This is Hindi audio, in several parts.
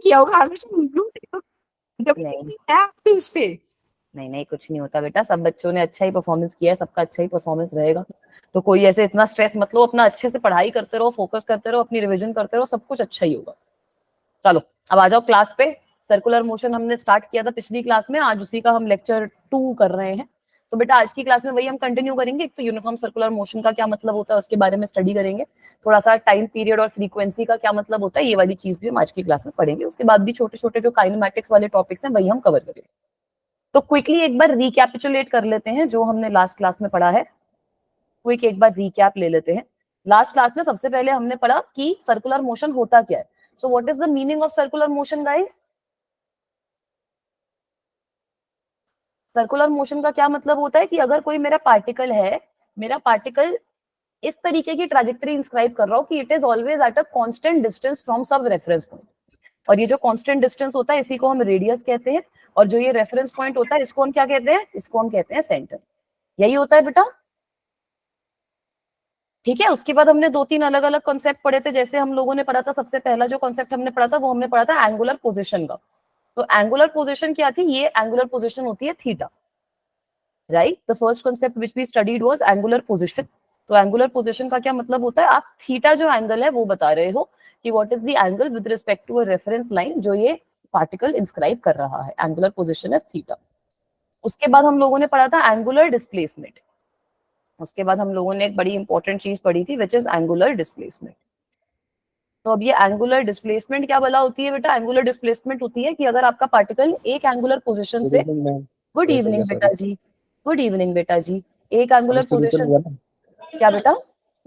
किया होगा हमेशा नहीं आपके उस पे। नहीं नहीं, कुछ नहीं होता बेटा, सब बच्चों ने अच्छा ही परफॉर्मेंस किया है, सबका अच्छा ही परफॉर्मेंस रहेगा। तो कोई ऐसे इतना स्ट्रेस मत लो, अपना अच्छे से पढ़ाई करते रहो, फोकस करते रहो, अपनी रिवीजन करते रहो, सब कुछ अच्छा ही होगा। चलो अब आ जाओ क्लास पे। सर्कुलर मोशन हमने स्टार्ट किया था पिछली क्लास में, आज उसी का हम लेक्चर 2 कर रहे हैं। तो बेटा आज की क्लास में वही हम कंटिन्यू करेंगे। एक तो यूनिफॉर्म सर्कुलर मोशन का क्या मतलब होता है उसके बारे में स्टडी करेंगे, थोड़ा सा टाइम पीरियड और फ्रीक्वेंसी का क्या मतलब होता है ये वाली चीज भी हम आज की क्लास में पढ़ेंगे। उसके बाद भी छोटे छोटे जो काइनेमैटिक्स वाले टॉपिक्स हैं वही हम कवर करेंगे। तो क्विकली एक बार रिकैपिचुलेट कर लेते हैं जो हमने लास्ट क्लास में पढ़ा है। क्विक एक बार रिकैप ले लेते हैं। लास्ट क्लास में सबसे पहले हमने पढ़ा कि सर्कुलर मोशन होता क्या है। So what is the meaning of circular motion guys? Circular motion का क्या मतलब होता है कि अगर कोई मेरा पार्टिकल है, मेरा पार्टिकल इस तरीके की ट्रैजेक्टरी इंस्क्राइब कर रहा हो कि it is always at a constant distance from सब रेफरेंस पॉइंट, और ये जो कांस्टेंट डिस्टेंस होता है इसी को हम रेडियस कहते हैं, और जो ये रेफरेंस पॉइंट होता है इसको हम क्या कहते हैं? इसको हम कहते हैं सेंटर। यही होता है बेटा, ठीक है। उसके बाद हमने 2-3 अलग अलग कॉन्सेप्ट पढ़े थे। जैसे हम लोगों ने पढ़ा था, सबसे पहला जो कॉन्सेप्ट हमने पढ़ा था वो हमने पढ़ा था एंगुलर पोजिशन का। तो एंगुलर पोजिशन क्या थी? ये एंगुलर पोजिशन होती है theta, right. The first concept which we studied was angular position. तो एंगुलर पोजिशन का क्या मतलब होता है? आप थीटा जो एंगल है वो बता रहे हो कि what is the angle with respect to a reference line जो ये पार्टिकल इंस्क्राइब कर रहा है। Angular position is theta. उसके बाद हम लोगों ने पढ़ा था एंगुलर डिस्प्लेसमेंट। उसके बाद हम लोगों ने एक बड़ी इंपॉर्टेंट चीज पढ़ी थी विच इज एंगुलर डिस्प्लेसमेंट। तो अब ये एंगुलर डिस्प्लेसमेंट क्या भला होती है बेटा? एंगुलर डिस्प्लेसमेंट होती है कि अगर आपका पार्टिकल एक एंगुलर पोजीशन गुड से, इवनिंग मैम। गुड लेट हो गया इवनिंग सॉरी। बेटा जी, गुड इवनिंग बेटा जी, एक अभी एंगुलर शुरू तो पोजीशन, नहीं हुआ ना? क्या बेटा?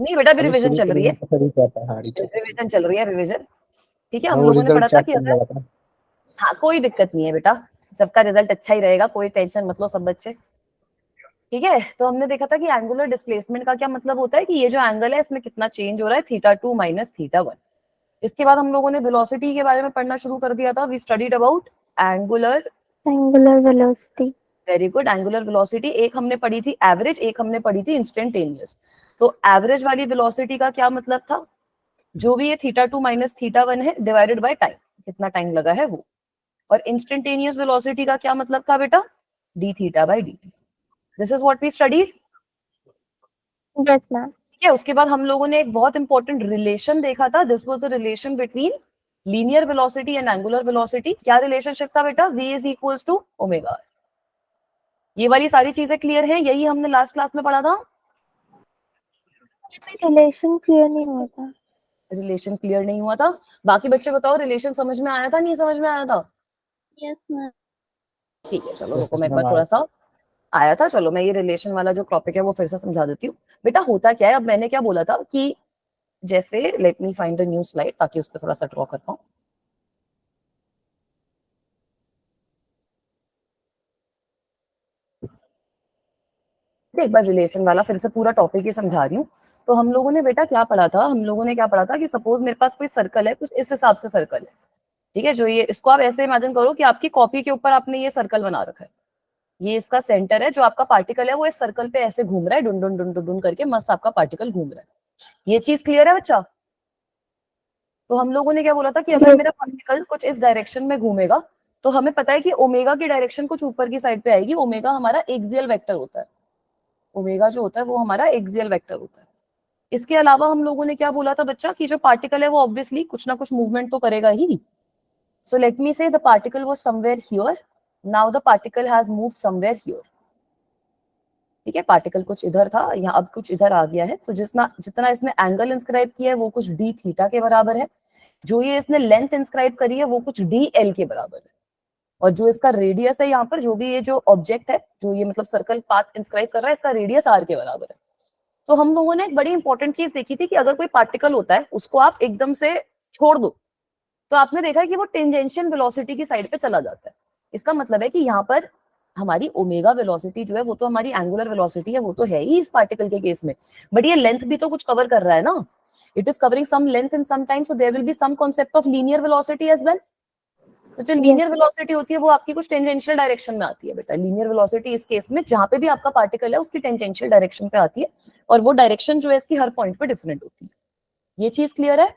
नहीं बेटा अभी अभी रिवीजन शुरू चल तो नहीं रही है, हुआ तो फिर क्या था? हाँ ठीक है ठीक रिवीजन है। चल रही है, रिवीजन। ठीक है, मैं हम वो लोगों ने रिजल्ट पढ़ा था चेक कि करने अगर, वाला था। हाँ कोई दिक्कत नहीं है बेटा, सबका रिजल्ट अच्छा ही रहेगा, कोई टेंशन मत लो सब बच्चे। ठीक है, तो हमने देखा था कि एंगुलर डिस्प्लेसमेंट का क्या मतलब होता है कि ये जो एंगल है इसमें कितना चेंज हो रहा है, θ2 माइनस θ1। इसके बाद हम लोगों ने वेलोसिटी के बारे में पढ़ना शुरू कर दिया था। We studied about angular velocity. Very good, angular velocity. एक हमने पढ़ी थी एवरेज, एक हमने पढ़ी थी इंस्टेंटेनियस। तो एवरेज वाली वेलोसिटी का क्या मतलब था? जो भी ये θ2 माइनस θ1 है डिवाइडेड बाय टाइम, कितना टाइम लगा है वो। और इंस्टेंटेनियस वेलोसिटी का क्या मतलब था बेटा? dθ by dt। This is what we studied. Yes ma'am. ठीक है, उसके बाद हम लोगों ने एक बहुत इंपॉर्टेंट रिलेशन देखा था। This was the relation between linear velocity and angular velocity. क्या रिलेशनशिप था बेटा? v is equals to omega. ये वाली सारी चीजें क्लियर है? यही हमने लास्ट क्लास में पढ़ा था। रिलेशन क्लियर नहीं हुआ था। रिलेशन क्लियर नहीं हुआ था? बाकी बच्चे बताओ, रिलेशन समझ में आया था नहीं समझ में आया था? Yes ma'am. ठीक है, चलो रुको यस मैं एक बार मैम थोड़ा सा, आया था, चलो मैं ये रिलेशन वाला जो टॉपिक है वो फिर से समझा देती हूँ। बेटा होता क्या है, अब मैंने क्या बोला था कि जैसे let me find a new slide ताकि उस पर थोड़ा सा ड्रॉ कर पाऊँ। एक बार रिलेशन वाला फिर से पूरा टॉपिक ही समझा रही हूँ। तो हम लोगों ने बेटा क्या पढ़ा था, हम लोगों ने क्या पढ़ा था कि सपोज मेरे पास कोई सर्कल है, कुछ इस हिसाब से सर्कल है। ठीक है, जो ये, इसको आप ऐसे इमेजिन करो कि आपकी कॉपी के ऊपर आपने ये सर्कल बना रखा है। ये इसका सेंटर है, जो आपका पार्टिकल है वो इस सर्कल पे ऐसे घूम रहा है, डुन डुन डुन डुन डुन करके मस्त आपका पार्टिकल घूम रहा है। ये चीज क्लियर है बच्चा? तो हम लोगों ने क्या बोला था कि अगर मेरा पार्टिकल कुछ इस डायरेक्शन में घूमेगा तो हमें पता है कि ओमेगा की डायरेक्शन कुछ ऊपर की साइड पे आएगी। ओमेगा हमारा एक्सियल वेक्टर होता है। ओमेगा जो होता है वो हमारा एक्सियल वेक्टर होता है। इसके अलावा हम लोगों ने क्या बोला था बच्चा कि जो पार्टिकल है वो ऑब्वियसली कुछ ना कुछ मूवमेंट तो करेगा ही। सो लेट मी से the particle was somewhere here, now the particle has moved somewhere here. ठीक है, पार्टिकल कुछ इधर था, यहाँ अब कुछ इधर आ गया है। तो जितना जितना इसने एंगल इंस्क्राइब किया है वो कुछ डी थीटा के बराबर है। जो ये इसने लेंथ इंस्क्राइब करी है वो कुछ डी एल के बराबर है। और जो इसका रेडियस है यहाँ पर, जो भी ये जो ऑब्जेक्ट है, जो ये मतलब सर्कल पाथ इंस्क्राइब कर रहा है, इसका रेडियस आर के बराबर है। तो हम लोगों ने एक बड़ी इंपॉर्टेंट चीज देखी थी कि अगर कोई पार्टिकल होता है उसको आप एकदम से छोड़ दो तो आपने देखा है कि वो टेंजेंशियल वेलोसिटी की साइड पे चला जाता है। इसका मतलब है कि यहाँ पर हमारी ओमेगा वेलोसिटी जो है वो तो हमारी एंगुलर वेलोसिटी है, वो तो है ही इस पार्टिकल के केस में, बट ये लेंथ भी तो कुछ कवर कर रहा है ना। It is covering some length in some time, so there will be some concept of linear velocity as well. तो जो लीनियर वेलोसिटी होती है वो आपकी कुछ टेंजेंशियल डायरेक्शन में आती है बेटा। लीनियर वेलोसिटी इस केस में जहां पे भी आपका पार्टिकल है उसकी टेंजेंशियल डायरेक्शन पे आती है, और वो डायरेक्शन जो है इसकी हर पॉइंट पे डिफरेंट होती है। ये चीज क्लियर है?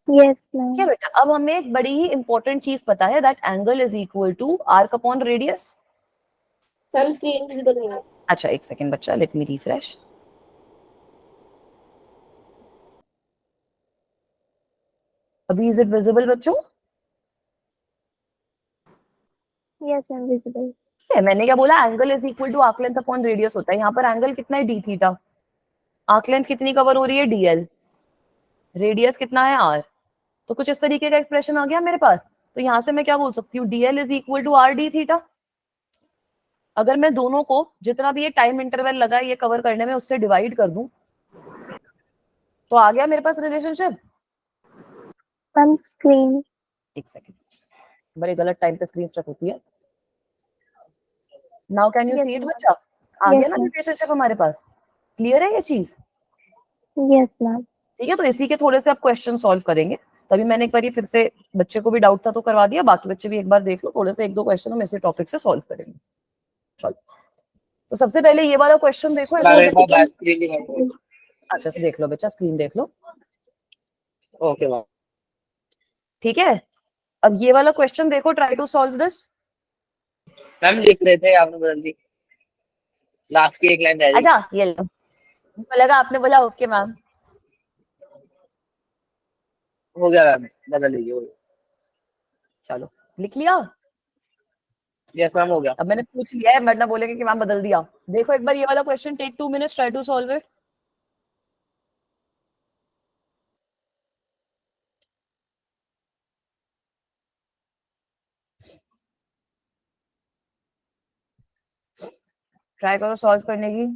Yes, ठीक ma'am. है बेटा, अब हमें एक बड़ी ही इंपॉर्टेंट चीज पता है, that angle is equal to arc upon radius. Ma'am screen visible नहीं है। अच्छा एक सेकेंड बच्चा, लेट मी रिफ्रेश। अभी इज इट विजिबल बच्चों? Yes, ma'am. Visible. है, मैंने क्या बोला, angle is equal to arc length upon radius होता है। यहाँ पर एंगल कितना है, डी थीटा। आर्क लेंथ कितनी कवर हो रही है, डीएल। रेडियस कितना है, आर। तो कुछ इस तरीके का एक्सप्रेशन आ गया मेरे पास। तो यहाँ से मैं क्या बोल सकती हूँ, DL is equal to R D theta. अगर मैं दोनों को, जितना भी ये टाइम इंटरवल लगा है ये कवर करने में, उससे डिवाइड कर दूं, तो आ गया मेरे पास रिलेशनशिप। Ma'am, screen. एक सेकेंड, बड़े गलत टाइम पे स्क्रीन स्ट्रक होती है। Now can you Yes, see it ma'am. बच्चा? आ गया Yes, ना ma'am. रिलेशनशिप हमारे पास? क्लियर है ये चीज? Yes, ma'am. ठीक है, तो इसी के थोड़े से आप क्वेश्चन सॉल्व करेंगे। तभी मैंने एक बार ये फिर से, बच्चे को भी डाउट था तो करवा दिया, बाकी बच्चे भी एक बार देख लो, थोड़े से एक दो क्वेश्चन हम इसी टॉपिक से सॉल्व करेंगे। चलो, तो सबसे पहले ये वाला क्वेश्चन देखो। मैम एक बार ऐसा बैक स्क्रीन दिखाइए। अच्छा से देख लो बच्चा, स्क्रीन देख लो। Okay ma'am. ठीक है, अब ये वाला क्वेश्चन देखो, try to solve this. Ma'am लिख रहे थे आपने बदल दी, लास्ट की एक लाइन रह गई। अच्छा ये लो, मुझे लगा आपने बोला ओके मैम। हो गया मैम, बदल लीजिए, हो गया। चलो लिख लिया। यस मैम हो गया। अब मैंने पूछ लिया है, वरना बोलेंगे कि मैम बदल दिया। देखो एक बार ये वाला question, take 2 minutes, try to solve it. Try करो सॉल्व करने की।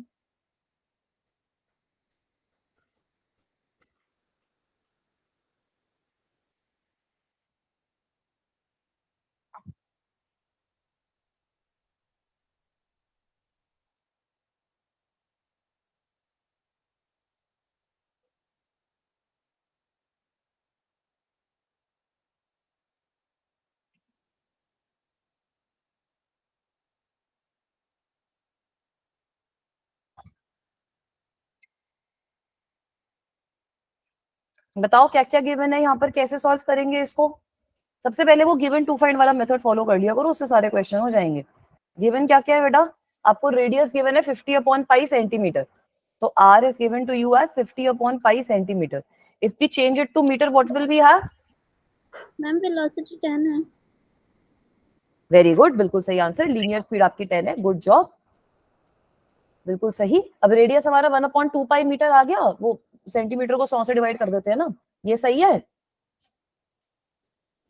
बताओ क्या क्या गिवन है यहाँ पर, कैसे सॉल्व करेंगे इसको। सबसे पहले वो गिवन टू फाइंड वाला मेथड फॉलो कर लिया करो, उससे सारे क्वेश्चन हो जाएंगे। गिवन क्या क्या है बेटा, आपको रेडियस गिवन है 50 अपॉन पाई सेंटीमीटर, तो R is given to you as 50 upon pi centimeter. If we change it to meter, what will we have? Ma'am velocity 10 है। वेरी गुड, बिल्कुल सही आंसर। लीनियर स्पीड आपकी 10 है, गुड जॉब, बिल्कुल सही। अब रेडियस हमारा 1/2 पाई मीटर आ गया, वो सेंटीमीटर को 100 से डिवाइड कर देते हैं ना, ये सही है।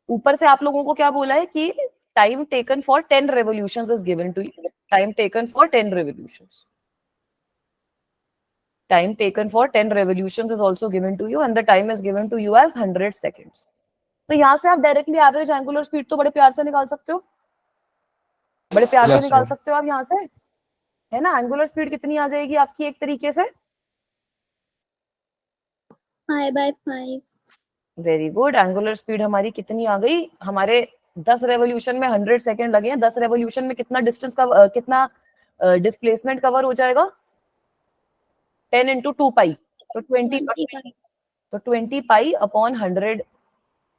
ऊपर से आप लोगों को क्या बोला है कि time taken for 10 revolutions is given to you. Time taken for 10 revolutions, time taken for 10 revolutions is also given to you and the time is given to you as 100 seconds. तो यहाँ से आप डायरेक्टली एवरेज एंगुलर स्पीड तो बड़े प्यार से निकाल सकते हो, बड़े प्यार से Yes, निकाल ma'am. सकते हो आप यहाँ से, है ना। एंगुलर स्पीड कितनी आ जाएगी आपकी एक तरीके से? π/5। वेरी गुड, एंगुलर स्पीड हमारी कितनी आ गई, हमारे 10 रेवोल्यूशन में 100 सेकंड लगे हैं। 10 रेवोल्यूशन में कितना डिस्टेंस का कितना डिस्प्लेसमेंट कवर हो जाएगा? 10 इंटू 2 पाई, तो 20 25। तो 20 पाई अपॉन 100,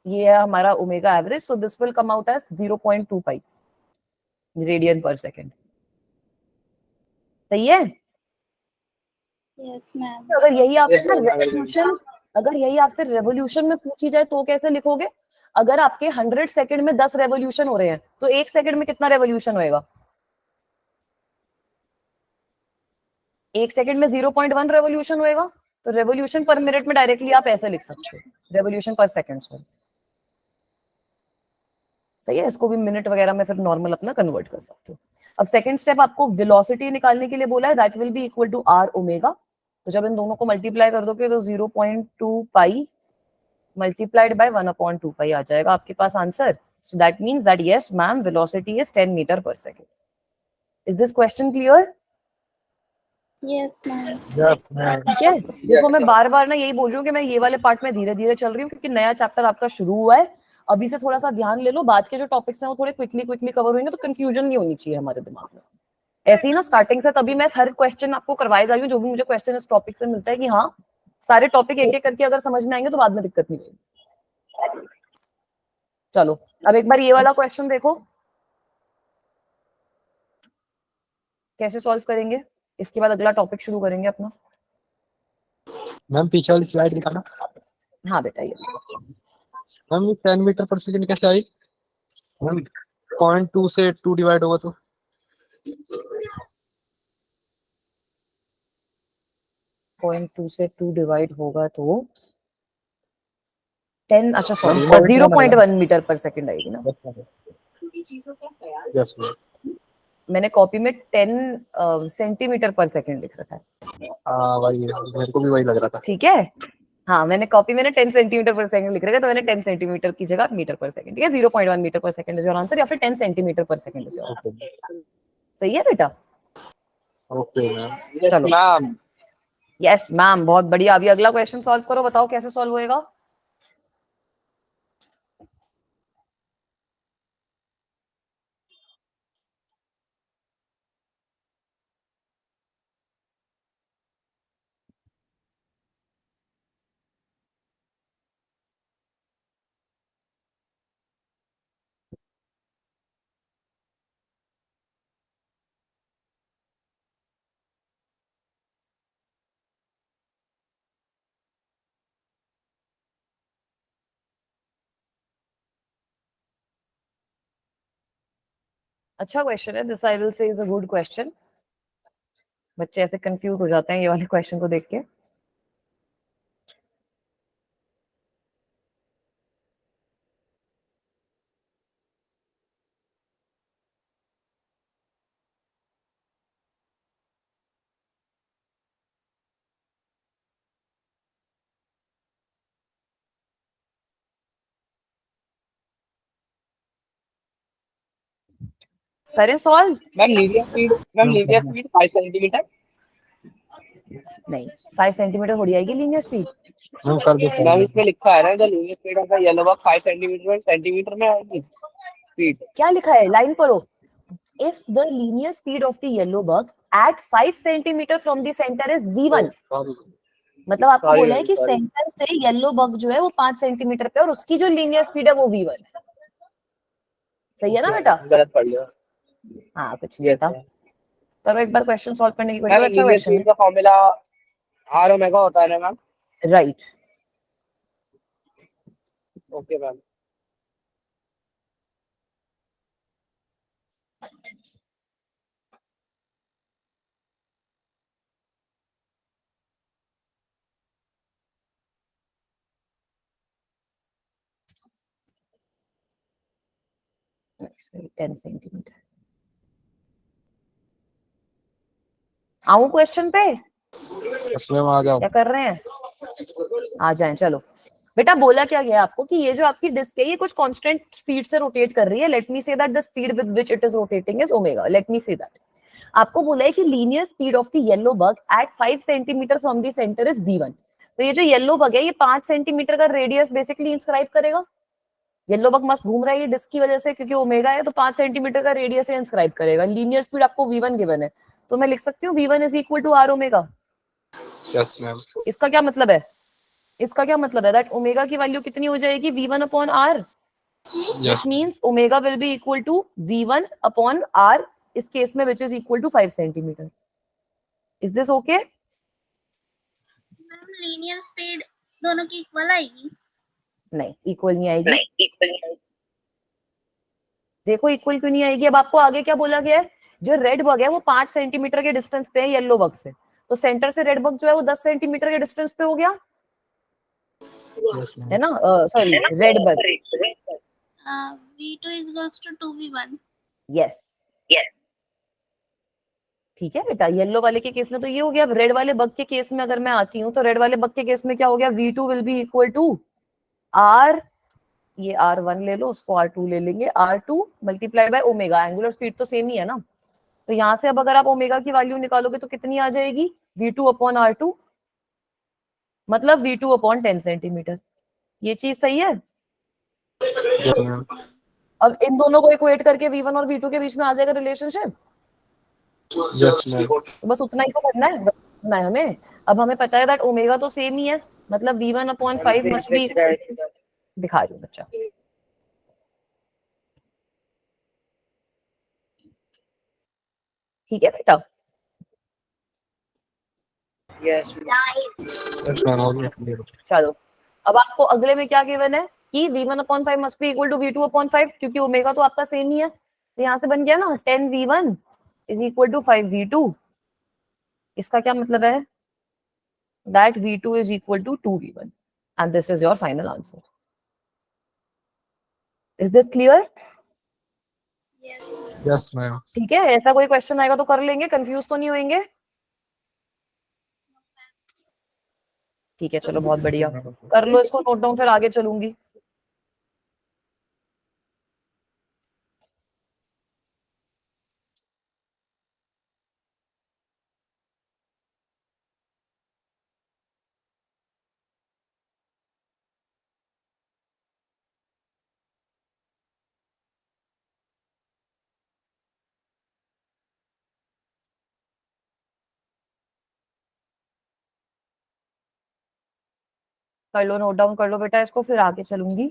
ये है हमारा omega average. So this will come out as 0.2 pi radian per second. सही है। Yes ma'am. तो अगर यही आपसे Yes, ma'am. रेवोल्यूशन, अगर यही आपसे रेवोल्यूशन में पूछी जाए तो कैसे लिखोगे? अगर आपके 100 सेकंड में 10 रेवोल्यूशन हो रहे हैं, तो एक सेकंड में कितना रेवोल्यूशन होएगा? एक सेकंड में 0.1 रेवोल्यूशन होएगा। तो रेवोल्यूशन पर मिनट में डायरेक्टली आप ऐसे लिख सकते हो, रेवोल्यूशन पर सेकंड। सही है, इसको भी मिनट वगैरह में फिर नॉर्मल अपना कन्वर्ट कर सकते हो। अब सेकंड स्टेप आपको वेलोसिटी निकालने के लिए बोला है, that will be equal to R omega. तो जब इन दोनों को मल्टीप्लाई कर दोगे तो 0.2 पाई मल्टीप्लाइड बाय 1/2 पाई आ जाएगा आपके पास answer. So that means that yes ma'am, velocity is 10 metre per second. Is this question clear? Yes ma'am. Yes, ma'am. ठीक है। देखो मैं बार बार ना यही बोल रही हूँ कि मैं ये वाले पार्ट में धीरे धीरे चल रही हूँ, क्योंकि नया चैप्टर आपका शुरू हुआ है। अभी से थोड़ा सा ध्यान ले लो, बाद के जो टॉपिक्स हैं वो थोड़े क्विकली कवर होंगे, तो कंफ्यूजन नहीं होनी चाहिए हमारे दिमाग में। ऐसे ही ना स्टार्टिंग से, तभी मैं हर क्वेश्चन आपको करवाए जा रही हूँ, जो भी मुझे क्वेश्चन इस टॉपिक से मिलता है कि हाँ सारे टॉपिक एक एक करके अगर समझ में आएंगे तो बाद में दिक्कत नहीं होगी। चलो अब एक बार ये वाला क्वेश्चन देखो कैसे सॉल्व करेंगे, इसके बाद अगला टॉपिक शुरू करेंगे अपना। मैम पीछे वाली स्लाइड दिखाना। हाँ बेटा ये मैम 10 मीटर पर सेकंड कैसे आई? मैम 0.2 से 2 डिवाइड होगा तो 0.2 से 2 डिवाइड होगा तो 10, अच्छा sorry ma'am, point 0.1 metre per second आएगी ना। Yes ma'am. मैंने कॉपी में 10 सेंटीमीटर पर सेकंड लिख रखा है। हाँ वही मेरे को भी वही लग रहा था। ठीक है, हाँ मैंने कॉपी में 10 सेंटीमीटर पर सेकंड लिख रखा है, तो मैंने 10 सेंटीमीटर की जगह मीटर पर सेकंड, ठीक है 0.1 metre per second is your answer, या फिर 10 सेंटीमीटर पर सेकंड इज योर आंसर। सही है बेटा? Okay ma'am. यस चलो। मैम। यस मैम, बहुत बढ़िया। अभी अगला क्वेश्चन सॉल्व करो, बताओ कैसे सॉल्व होएगा। अच्छा क्वेश्चन है this, I will say is a good question. बच्चे ऐसे कंफ्यूज हो जाते हैं ये वाले क्वेश्चन को देख के। करें solve? Ma'am linear speed 5 centimetre. नहीं, 5 सेंटीमीटर थोड़ी आएगी लीनियर स्पीड। मैम कर देते मैम हैं। इसमें लिखा है ना the linear speed of the yellow bug 5 centimetre में आएगी स्पीड। क्या लिखा है, लाइन पढ़ो। If the linear speed of the yellow bug at 5 centimeter from the center is v1, मतलब आपको Sorry, बोला है ma'am, कि sorry. सेंटर से येलो बग जो है वो 5 सेंटीमीटर पे, और उसकी जो लीनियर स्पीड है वो v1 है। सही है ना बेटा? गलत पढ़ लिया। हाँ कुछ नहीं था। चलो एक बार क्वेश्चन सॉल्व करने की कोशिश मैम करो, अच्छा लीनियर क्वेश्चन स्पीड है। का फॉर्मूला आर ओमेगा होता है ना ma'am? Right. Okay ma'am. Sorry 10 centimetre. आऊं क्वेश्चन पे? उसमें आ जाओ। क्या कर रहे हैं? आ जाएं चलो। बेटा बोला क्या गया आपको कि ये जो आपकी डिस्क है ये कुछ कांस्टेंट स्पीड से रोटेट कर रही है। Let me say that the speed with which it is rotating is omega. Let me say that आपको बोला है कि linear speed of the yellow bug at 5 centimeter from the center is v1। तो ये जो येलो बग है ये 5 सेंटीमीटर का रेडियस बेसिकली इंस्क्राइब करेगा। येलो बग मस्त घूम रहा है ये डिस्क की वजह से, क्योंकि ओमेगा है तो 5 सेंटीमीटर का रेडियस इंस्क्राइब करेगा। लीनियर स्पीड आपको v1 गिवन है, तो मैं लिख सकती हूँ v1 is equal to r omega. Yes ma'am. इसका क्या मतलब है? इसका क्या मतलब है दैट ओमेगा की वैल्यू कितनी हो जाएगी v1 upon r, yes which means omega will be equal to v1 upon r इस केस में, which is equal to 5 centimeter. Is this okay? Ma'am linear speed दोनों की इक्वल आएगी? नहीं इक्वल नहीं आएगी। देखो इक्वल क्यों नहीं आएगी। अब आपको आगे क्या बोला गया है, जो रेड बग है वो 5 सेंटीमीटर के डिस्टेंस पे है येलो बग से, तो सेंटर से रेड बग जो है वो 10 सेंटीमीटर के डिस्टेंस पे हो गया यस मैम। है ना। Sorry red bug. v2 is equals to 2v1. Yes ठीक है बेटा। येलो वाले के केस में तो ये हो गया। अब रेड वाले बग के केस में अगर मैं आती हूँ तो रेड वाले बग के केस में क्या हो गया, v2 will be equal to r, ये r1 ले लो, उसको r2 ले लेंगे, r2 multiplied by omega. Angular speed तो सेम ही है ना, तो यहां से अब अगर आप ओमेगा की वैल्यू निकालोगे तो कितनी आ जाएगी, v2 अपॉन r2, मतलब v2 अपॉन 10 सेंटीमीटर। ये चीज सही है। Yes ma'am. अब इन दोनों को इक्वेट करके v1 और v2 के बीच में आ जाएगा रिलेशनशिप। Yes ma'am. तो बस उतना ही तो करना है हमें। अब हमें पता है दैट ओमेगा तो सेम ही है, मतलब v1 अपॉन 5 मस्ट बी दिखा रही हूँ बच्चा। ठीक है बेटा, यस Yes, ma'am. हो गया. चलो अब आपको अगले में क्या गिवन है कि v1/5 must be equal to v2/5, क्योंकि ओमेगा तो आपका सेम ही है, तो यहाँ से बन गया ना 10v1 is equal to 5v2। इसका क्या मतलब है? That v2 is equal to 2v1 and this is your final answer. Is this clear? Yes. Yes, ma'am. ठीक है, ऐसा कोई क्वेश्चन आएगा तो कर लेंगे, कंफ्यूज तो नहीं होंगे? ठीक है, चलो बहुत बढ़िया, कर लो इसको नोट डाउन, फिर आगे चलूंगी। कर लो नोट डाउन कर लो बेटा इसको, फिर आगे चलूंगी।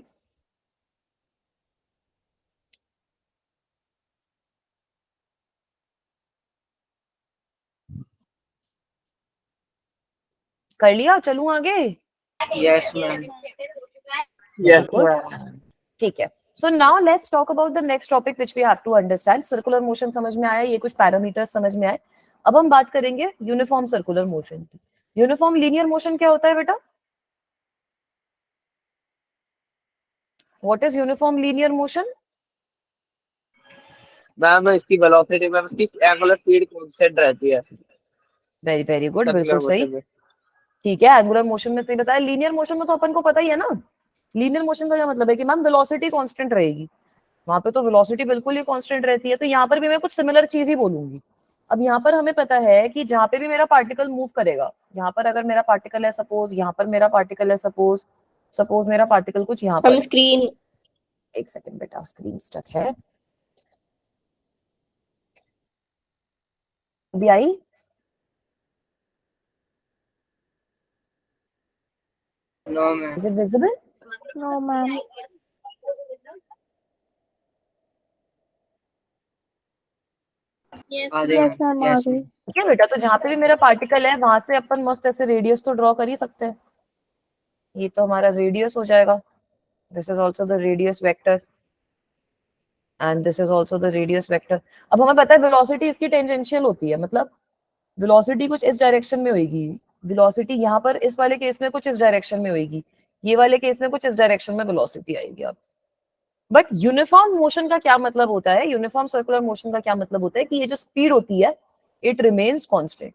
कर लिया, चलूं आगे? यस मैम यस मैम ठीक है, so now let's talk about the next topic which we have to understand. Circular motion समझ में आया, ये कुछ पैरामीटर्स समझ में आए। अब हम बात करेंगे यूनिफॉर्म सर्कुलर मोशन की। यूनिफॉर्म लीनियर मोशन क्या होता है बेटा? What is uniform linear motion? Ma'am इसकी वेलोसिटी में इसकी एंगुलर स्पीड कांस्टेंट रहती है वेरी वेरी गुड, सर्कुलर बिल्कुल सही। मोशन में। ठीक है, एंगुलर मोशन में सही बताया। लीनियर मोशन में तो अपन को पता ही है ना, लीनियर मोशन का क्या मतलब है कि मैम वेलोसिटी कांस्टेंट रहेगी। वहां पे तो वेलोसिटी बिल्कुल ही कांस्टेंट रहती है, तो यहाँ पर भी मैं कुछ सिमिलर चीज ही बोलूंगी। अब यहाँ पर हमें पता है कि जहाँ पे भी मेरा पार्टिकल मूव करेगा, यहाँ पर अगर मेरा पार्टिकल है सपोज, यहाँ पर मेरा पार्टिकल है सपोज, सपोज मेरा पार्टिकल कुछ यहाँ पर हम है। स्क्रीन एक सेकंड बेटा, स्क्रीन स्टक है, अभी आई? No ma'am is it visible? No, ma'am. Yes. Yes, ma'am. आ गई। ठीक है बेटा, तो जहाँ पे भी मेरा पार्टिकल है वहां से अपन मस्त ऐसे रेडियस तो ड्रॉ कर ही सकते हैं। ये तो हमारा रेडियस हो जाएगा, this is also the radius vector and this is also the radius vector. अब हमें पता है वेलोसिटी इसकी टेंजेंशियल होती है, मतलब वेलोसिटी कुछ इस डायरेक्शन में होगी, वेलोसिटी यहाँ पर इस वाले केस में कुछ इस डायरेक्शन में होगी, ये वाले केस में कुछ इस डायरेक्शन में वेलोसिटी आएगी। अब बट यूनिफॉर्म मोशन का क्या मतलब होता है, यूनिफॉर्म सर्कुलर मोशन का क्या मतलब होता है कि ये जो स्पीड होती है इट रिमेन्स कांस्टेंट।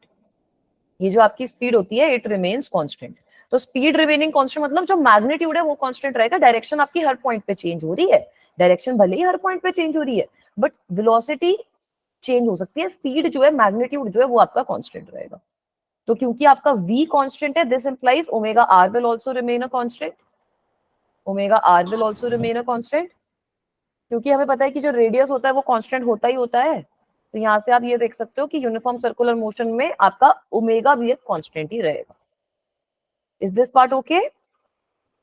ये जो आपकी स्पीड होती है इट रिमेन्स कांस्टेंट। तो स्पीड रिमेनिंग कांस्टेंट मतलब जो मैग्नीट्यूड है वो कांस्टेंट रहेगा, डायरेक्शन आपकी हर पॉइंट पे चेंज हो रही है, डायरेक्शन भले ही हर पॉइंट पे चेंज हो रही है बट वेलोसिटी चेंज हो सकती है, स्पीड जो है मैग्नीट्यूड जो है वो आपका कांस्टेंट रहेगा। तो क्योंकि आपका v कांस्टेंट है, this implies omega r will also remain a constant, omega r will also remain a constant, क्योंकि हमें पता है कि जो रेडियस होता है वो कांस्टेंट होता ही होता है। तो यहाँ से आप ये देख सकते हो कि यूनिफॉर्म सर्कुलर मोशन में आपका ओमेगा भी एक कांस्टेंट ही रहेगा। Is this part okay?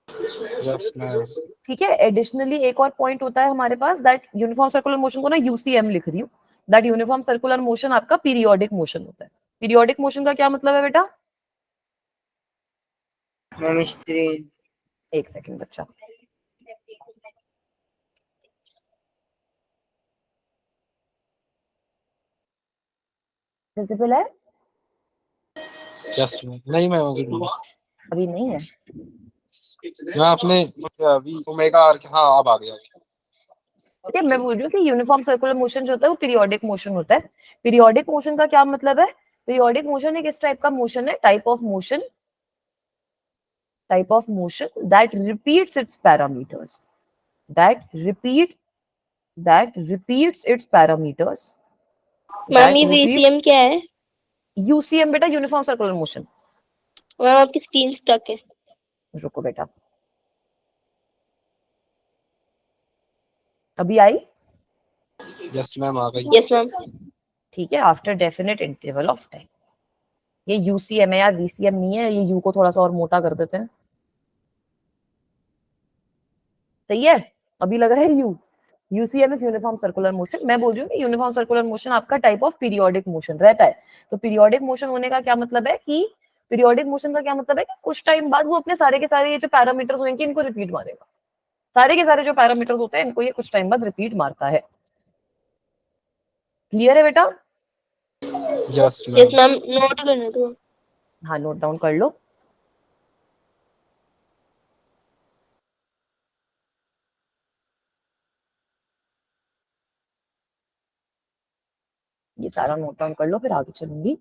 Yes, ma'am. ठीक है, एडिशनली एक और पॉइंट होता है हमारे पास, दैट यूनिफॉर्म सर्कुलर मोशन को ना यूसीएम लिख रही हूँ, दैट यूनिफॉर्म सर्कुलर मोशन आपका पीरियोडिक मोशन होता है। पीरियोडिक मोशन का क्या मतलब है बेटा? मैम स्क्रीन एक सेकंड बच्चा, विजिबल है? Yes, ma'am. नहीं मैं अभी नहीं. अभी नहीं है? मैं आपने अभी ओमेगा आर हाँ अब आ गया. ठीक है, मैं बोल रही हूँ कि यूनिफॉर्म सर्कुलर मोशन जो होता है वो पीरियोडिक मोशन होता है। पीरियोडिक मोशन का क्या मतलब है? पीरियोडिक मोशन एक इस टाइप का मोशन है, type of motion that repeats it's parameters, that repeat that repeats its parameters, ma'am that ये repeats वीसीएम क्या है? UCM बेटा यूनिफॉर्म सर्कुलर मोशन। मैम आपकी स्क्रीन स्टक है। रुको बेटा, अभी आई? Yes, ma'am आ गई. Yes ma'am. ठीक है, after definite interval of time. ये UCM है यार, VCM नहीं है, ये U को थोड़ा सा और मोटा कर देते हैं। सही है, अभी लग रहा है you, UCM is uniform circular motion. मैं बोल रही हूँ कि यूनिफॉर्म सर्कुलर मोशन आपका टाइप ऑफ पीरियोडिक मोशन रहता है। तो पीरियोडिक मोशन होने का क्या मतलब है कि पीरियोडिक मोशन का क्या मतलब है कि कुछ टाइम बाद वो अपने सारे के सारे ये जो पैरामीटर्स होंगे इनको रिपीट मारेगा। सारे के सारे जो पैरामीटर्स होते हैं इनको ये कुछ टाइम बाद रिपीट मारता है। क्लियर है बेटा? Just Yes, ma'am. ma'am. Note करने दो. हाँ, नोट डाउन कर लो। ये सारा नोट डाउन कर लो, फिर आगे चलूंगी।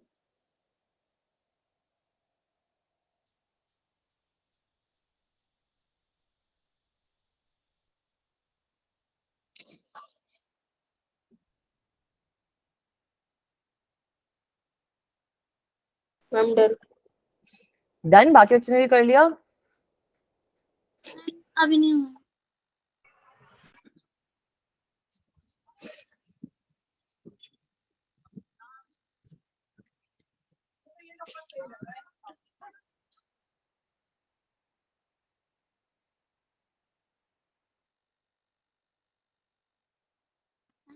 Ma'am done. डन, बाकी बच्चों ने भी कर लिया? अभी नहीं हुआ।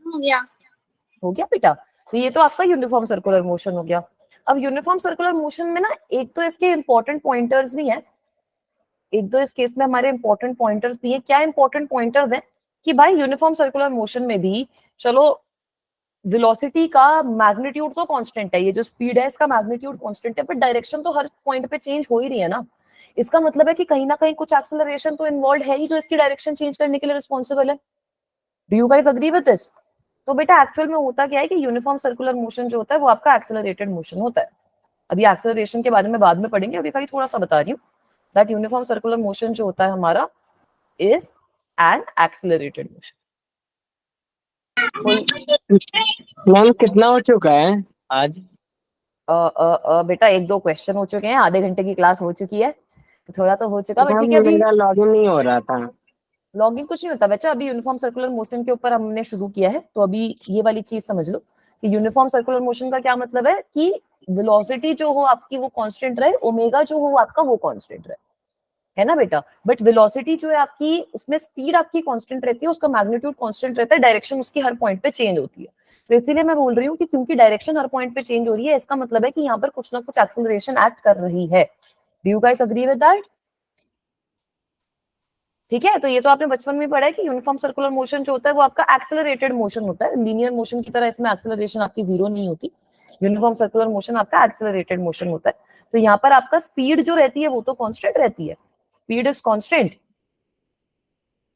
हो गया। हो गया बेटा? तो ये तो आपका यूनिफॉर्म सर्कुलर मोशन हो गया। अब यूनिफॉर्म सर्कुलर मोशन में ना एक तो इसके इंपॉर्टेंट पॉइंटर्स भी हैं, एक दो इस केस में हमारे इंपॉर्टेंट पॉइंटर्स भी हैं। क्या इंपॉर्टेंट पॉइंटर्स हैं कि भाई यूनिफॉर्म सर्कुलर मोशन में भी चलो वेलोसिटी का मैग्नीट्यूड तो कांस्टेंट है, ये जो स्पीड है इसका मैग्नीट्यूड कांस्टेंट है, बट डायरेक्शन तो हर पॉइंट पे चेंज हो ही रही है ना। इसका मतलब है कि कहीं ना कहीं कुछ एक्सेलरेशन तो इन्वॉल्व है ही जो इसकी डायरेक्शन चेंज करने के लिए रिस्पॉन्सिबल है। Do you guys agree with this? तो बेटा एक्चुअल में होता क्या है कि यूनिफॉर्म सर्कुलर मोशन जो होता है वो आपका एक्सेलरेटेड मोशन होता है। अभी एक्सेलरेशन के बारे में बाद में पढ़ेंगे, अभी खाली थोड़ा सा बता रही हूँ दैट यूनिफॉर्म सर्कुलर मोशन जो होता है हमारा is an accelerated motion. Ma'am कितना हो चुका है आज? बेटा एक दो क्वेश्चन हो चुके हैं, आधे घंटे की क्लास हो चुकी है, तो थोड़ा तो हो चुका, बट ठीक है। अभी मेरा लॉगिन नहीं हो रहा था। लॉगिंग कुछ नहीं होता बच्चा, अभी यूनिफॉर्म सर्कुलर मोशन के ऊपर हमने शुरू किया है, तो अभी ये वाली चीज समझ लो कि यूनिफॉर्म सर्कुलर मोशन का क्या मतलब है कि वेलोसिटी जो हो आपकी वो कांस्टेंट रहे, ओमेगा जो हो आपका वो कांस्टेंट रहे, है ना बेटा। बट वेलोसिटी जो है आपकी उसमें स्पीड आपकी कांस्टेंट रहती है, उसका मैग्नीट्यूड कांस्टेंट रहता है, डायरेक्शन उसकी हर पॉइंट पे चेंज होती है। तो इसीलिए मैं बोल रही हूँ कि क्योंकि डायरेक्शन हर पॉइंट पे चेंज हो रही है, इसका मतलब है कि यहाँ पर कुछ ना कुछ एक्सेलरेशन एक्ट कर रही है। Do you guys agree with that? ठीक है, तो ये तो आपने बचपन में पढ़ा है कि यूनिफॉर्म सर्कुलर मोशन जो होता है वो आपका एक्सेलरेटेड मोशन होता है। लीनियर मोशन की तरह इसमें एक्सेलरेशन आपकी जीरो नहीं होती, यूनिफॉर्म सर्कुलर मोशन आपका एक्सेलरेटेड मोशन होता है। तो यहाँ पर आपका स्पीड जो रहती है वो तो कांस्टेंट रहती है, speed is constant,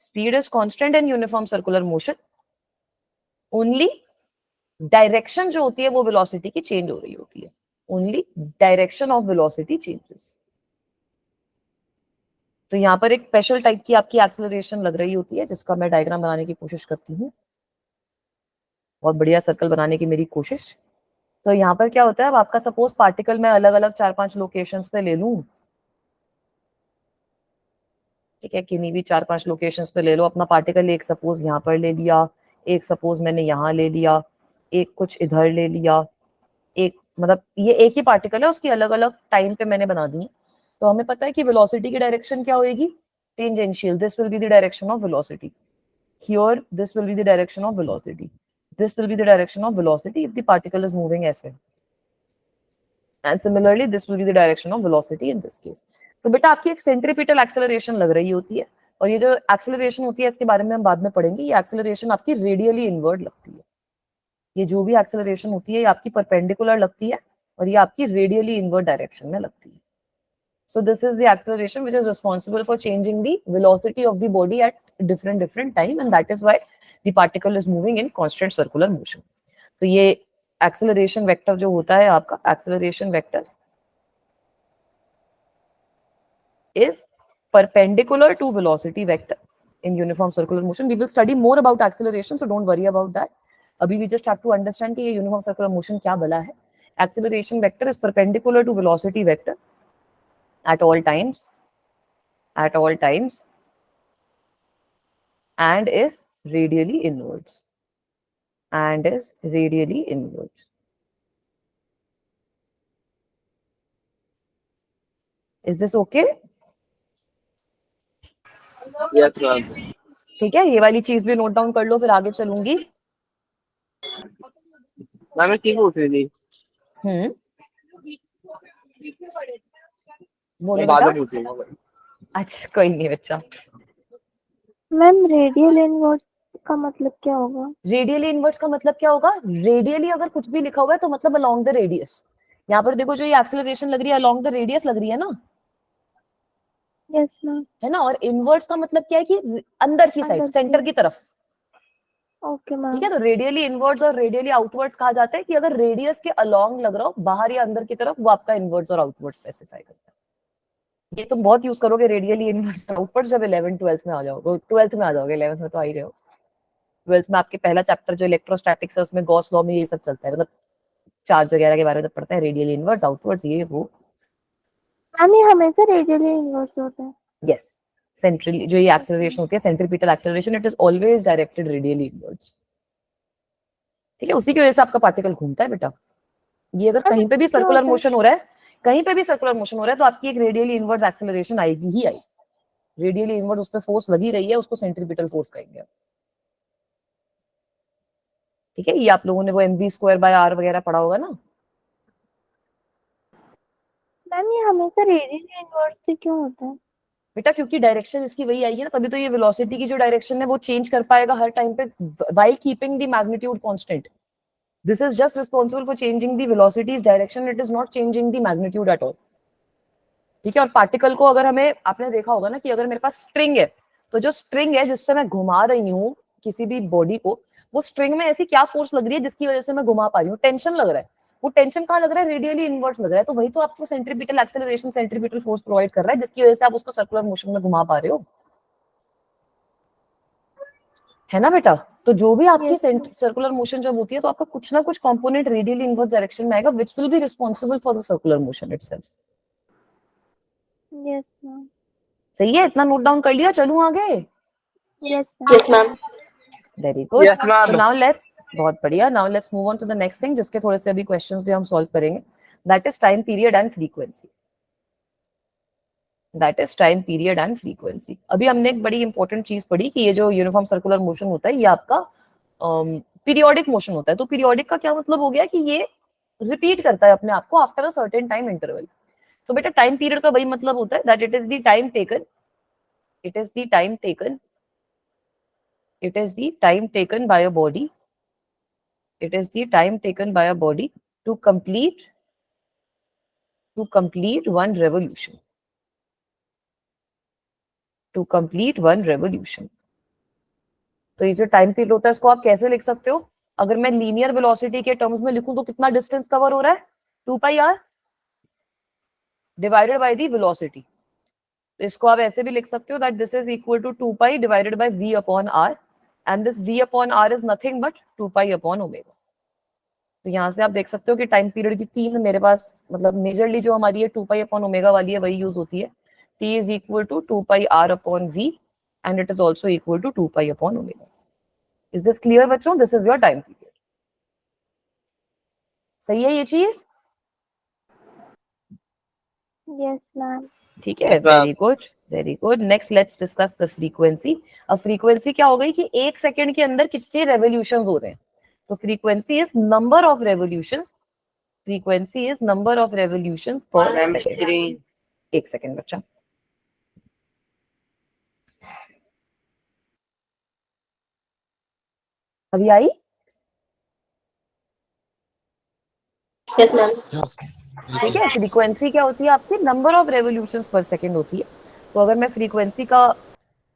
speed is constant in uniform circular motion, only direction जो होती है वो वेलोसिटी की चेंज हो रही होती है, only direction of velocity changes. तो यहाँ पर एक स्पेशल टाइप की आपकी एक्सेलरेशन लग रही होती है जिसका मैं डायग्राम बनाने की कोशिश करती हूँ, बहुत बढ़िया सर्कल बनाने की मेरी कोशिश। तो यहाँ पर क्या होता है, अब आपका सपोज पार्टिकल मैं अलग अलग 4-5 लोकेशंस पे ले लूं, ठीक है, किन्हीं भी 4-5 लोकेशंस पे ले लो अपना पार्टिकल, एक सपोज यहाँ पर ले लिया, एक सपोज मैंने यहाँ ले लिया, एक कुछ इधर ले लिया, एक मतलब ये एक ही पार्टिकल है, उसकी अलग अलग टाइम पे मैंने बना दी है। तो हमें पता है कि वेलोसिटी की डायरेक्शन क्या होगी, tangential, this will be the direction of velocity, here this will be the direction of velocity, this will be the direction of velocity if the particle is moving ऐसे, and similarly this will be the direction of velocity in this case. तो बेटा आपकी एक सेंट्रीपिटल एक्सेलरेशन लग रही होती है, और ये जो एक्सेलरेशन होती है इसके बारे में हम बाद में पढ़ेंगे, ये एक्सेलरेशन आपकी रेडियली इनवर्ड लगती है। ये जो भी एक्सेलरेशन होती है ये आपकी परपेंडिकुलर लगती है और ये आपकी रेडियली इनवर्ड डायरेक्शन में लगती है। So this is the acceleration which is responsible for changing the velocity of the body at different time, and that is why the particle is moving in constant circular motion. तो ये acceleration vector जो होता है आपका acceleration vector is perpendicular to velocity vector in uniform circular motion. We will study more about acceleration, so don't worry about that. अभी we just have to understand कि ये uniform circular motion क्या भला है. Acceleration vector is perpendicular to velocity vector at all times and is radially inwards Is this okay? Yes, ma'am. ठीक है, ये वाली चीज भी नोट डाउन कर लो, फिर आगे चलूंगी। मैम मैं ठीक पूछ रही थी, बोलो मैं बाद बेटा। में पूछूंगा। अच्छा कोई नहीं बच्चा। मैम रेडियल इनवर्स का मतलब क्या होगा? रेडियली इनवर्स का मतलब क्या होगा? रेडियली अगर कुछ भी लिखा हुआ है तो मतलब अलोंग द रेडियस। यहाँ पर देखो जो ये एक्सेलरेशन लग रही है अलोंग द रेडियस लग रही है ना, यस मैम। है ना। और इनवर्स का मतलब क्या है कि अंदर की साइड, अंदर सेंटर की। की तरफ। ओके ठीक मैम। है, तो रेडियली इनवर्ट्स और रेडियली आउटवर्ड्स कहा जाता है कि अगर रेडियस के अलोंग लग रहा हो बाहर या अंदर की तरफ, वो आपका इनवर्ट्स और आउटवर्ड्स स्पेसिफाई करता है। ये तुम बहुत यूज करोगे रेडियली इनवर्ट्स और आउटवर्ड्स जब 11th 12th में आ जाओगे, 12th में आ जाओगे, 11th में तो आ ही रहे हो। 12th में आपके पहला चैप्टर जो इलेक्ट्रोस्टैटिक्स है उसमें गॉस लॉ में ये सब चलता है, मतलब चार्ज वगैरह के बारे में पढ़ता है, रेडियली इनवर्ट्स आउटवर्ड्स ये वो। मैम ये हमेशा रेडियली इनवर्स होता है? यस, सेंट्रली जो ये एक्सेलरेशन होती है centripetal acceleration, it is always directed radially inverts. ठीक है, उसी की वजह से आपका पार्टिकल घूमता है बेटा। ये अगर कहीं पे भी क्यों सर्कुलर होता है? मोशन हो रहा है, कहीं पे भी सर्कुलर मोशन हो रहा है, तो आपकी एक रेडियली इनवर्स एक्सेलरेशन आएगी ही आएगी। रेडियली इनवर्स उस पर फोर्स लगी रही है, उसको सेंट्रीपिटल फोर्स कहेंगे। ठीक है, ये आप लोगों ने वो mv²/r वगैरह पढ़ा होगा ना। मैम ये हमेशा रेडियली इनवर्स से क्यों होता है? बेटा क्योंकि डायरेक्शन इसकी वही आई है ना, तभी तो ये वेलोसिटी की जो डायरेक्शन है वो चेंज कर पाएगा हर टाइम पे while keeping the magnitude constant. This is just responsible for changing the velocities direction, it is not changing the magnitude at all. ठीक है, और पार्टिकल को अगर हमें, आपने देखा होगा ना कि अगर मेरे पास स्ट्रिंग है, तो जो स्ट्रिंग है जिससे मैं घुमा रही हूँ किसी भी बॉडी को, वो स्ट्रिंग में ऐसी क्या फोर्स लग रही है जिसकी वजह से मैं घुमा पा रही हूँ? टेंशन लग रहा है। वो टेंशन कहाँ लग रहा है? रेडियली इनवर्स लग रहा है। तो वही तो आपको centripetal acceleration, centripetal force provide कर रहा है, जिसकी वजह से आप उसको सर्कुलर मोशन में घुमा पा रहे हो, है ना बेटा। तो जो भी आपकी सर्कुलर मोशन जब होती है तो आपका कुछ ना कुछ कंपोनेंट रेडियली इनवर्स डायरेक्शन में आएगा, which will be responsible for the circular motion itself. Yes ma'am. सही है, इतना नोट डाउन कर लिया, चलूं आगे। Yes Yes, ma'am. Very good. Yes, ma'am. So now let's, बहुत बढ़िया, now let's move on to the next thing, जिसके थोड़े से अभी क्वेश्चंस भी हम सॉल्व करेंगे। That is time period and frequency. That is time period and frequency. अभी हमने एक बड़ी इंपॉर्टेंट चीज पढ़ी कि ये जो यूनिफॉर्म सर्कुलर मोशन होता है ये आपका पीरियोडिक मोशन होता है। तो पीरियोडिक का क्या मतलब हो गया कि ये रिपीट करता है अपने आप को after a certain time interval. तो बेटा टाइम पीरियड का वही मतलब होता है that it is the time taken, it is the time taken, it is the time taken by a body, it is the time taken by a body to complete one revolution, to complete one revolution। तो ये जो टाइम पीरियड होता है इसको आप कैसे लिख सकते हो? अगर मैं लीनियर वेलोसिटी के टर्म्स में लिखूं तो कितना डिस्टेंस कवर हो रहा है? 2πr divided by the velocity. तो इसको आप ऐसे भी लिख सकते हो that this is equal to 2π divided by v upon r, and this v upon r is nothing but 2π upon omega. तो यहाँ से आप देख सकते हो कि टाइम पीरियड की तीन मेरे पास, मतलब मेजरली जो हमारी है 2π अपॉन ओमेगा वाली है वही यूज होती है। t is equal to 2πr upon v and it is also equal to 2π upon omega. Is this clear बच्चों? This is your time period. सही है ये चीज? Yes ma'am. ठीक है, Yes, ma'am. Very good very good. Next let's discuss the frequency. अब फ्रीक्वेंसी क्या हो गई कि एक सेकेंड के अंदर कितने रेवोल्यूशन हो रहे हैं। तो frequency is number of revolutions, frequency is number of revolutions पर Ma'am, सेकेंड। screen. एक सेकेंड बच्चा। अभी आई? Yes, ma'am. Yes. ठीक है, फ्रीक्वेंसी क्या होती है आपकी? नंबर ऑफ रेवोल्यूशंस पर सेकेंड होती है। तो अगर मैं फ्रीक्वेंसी का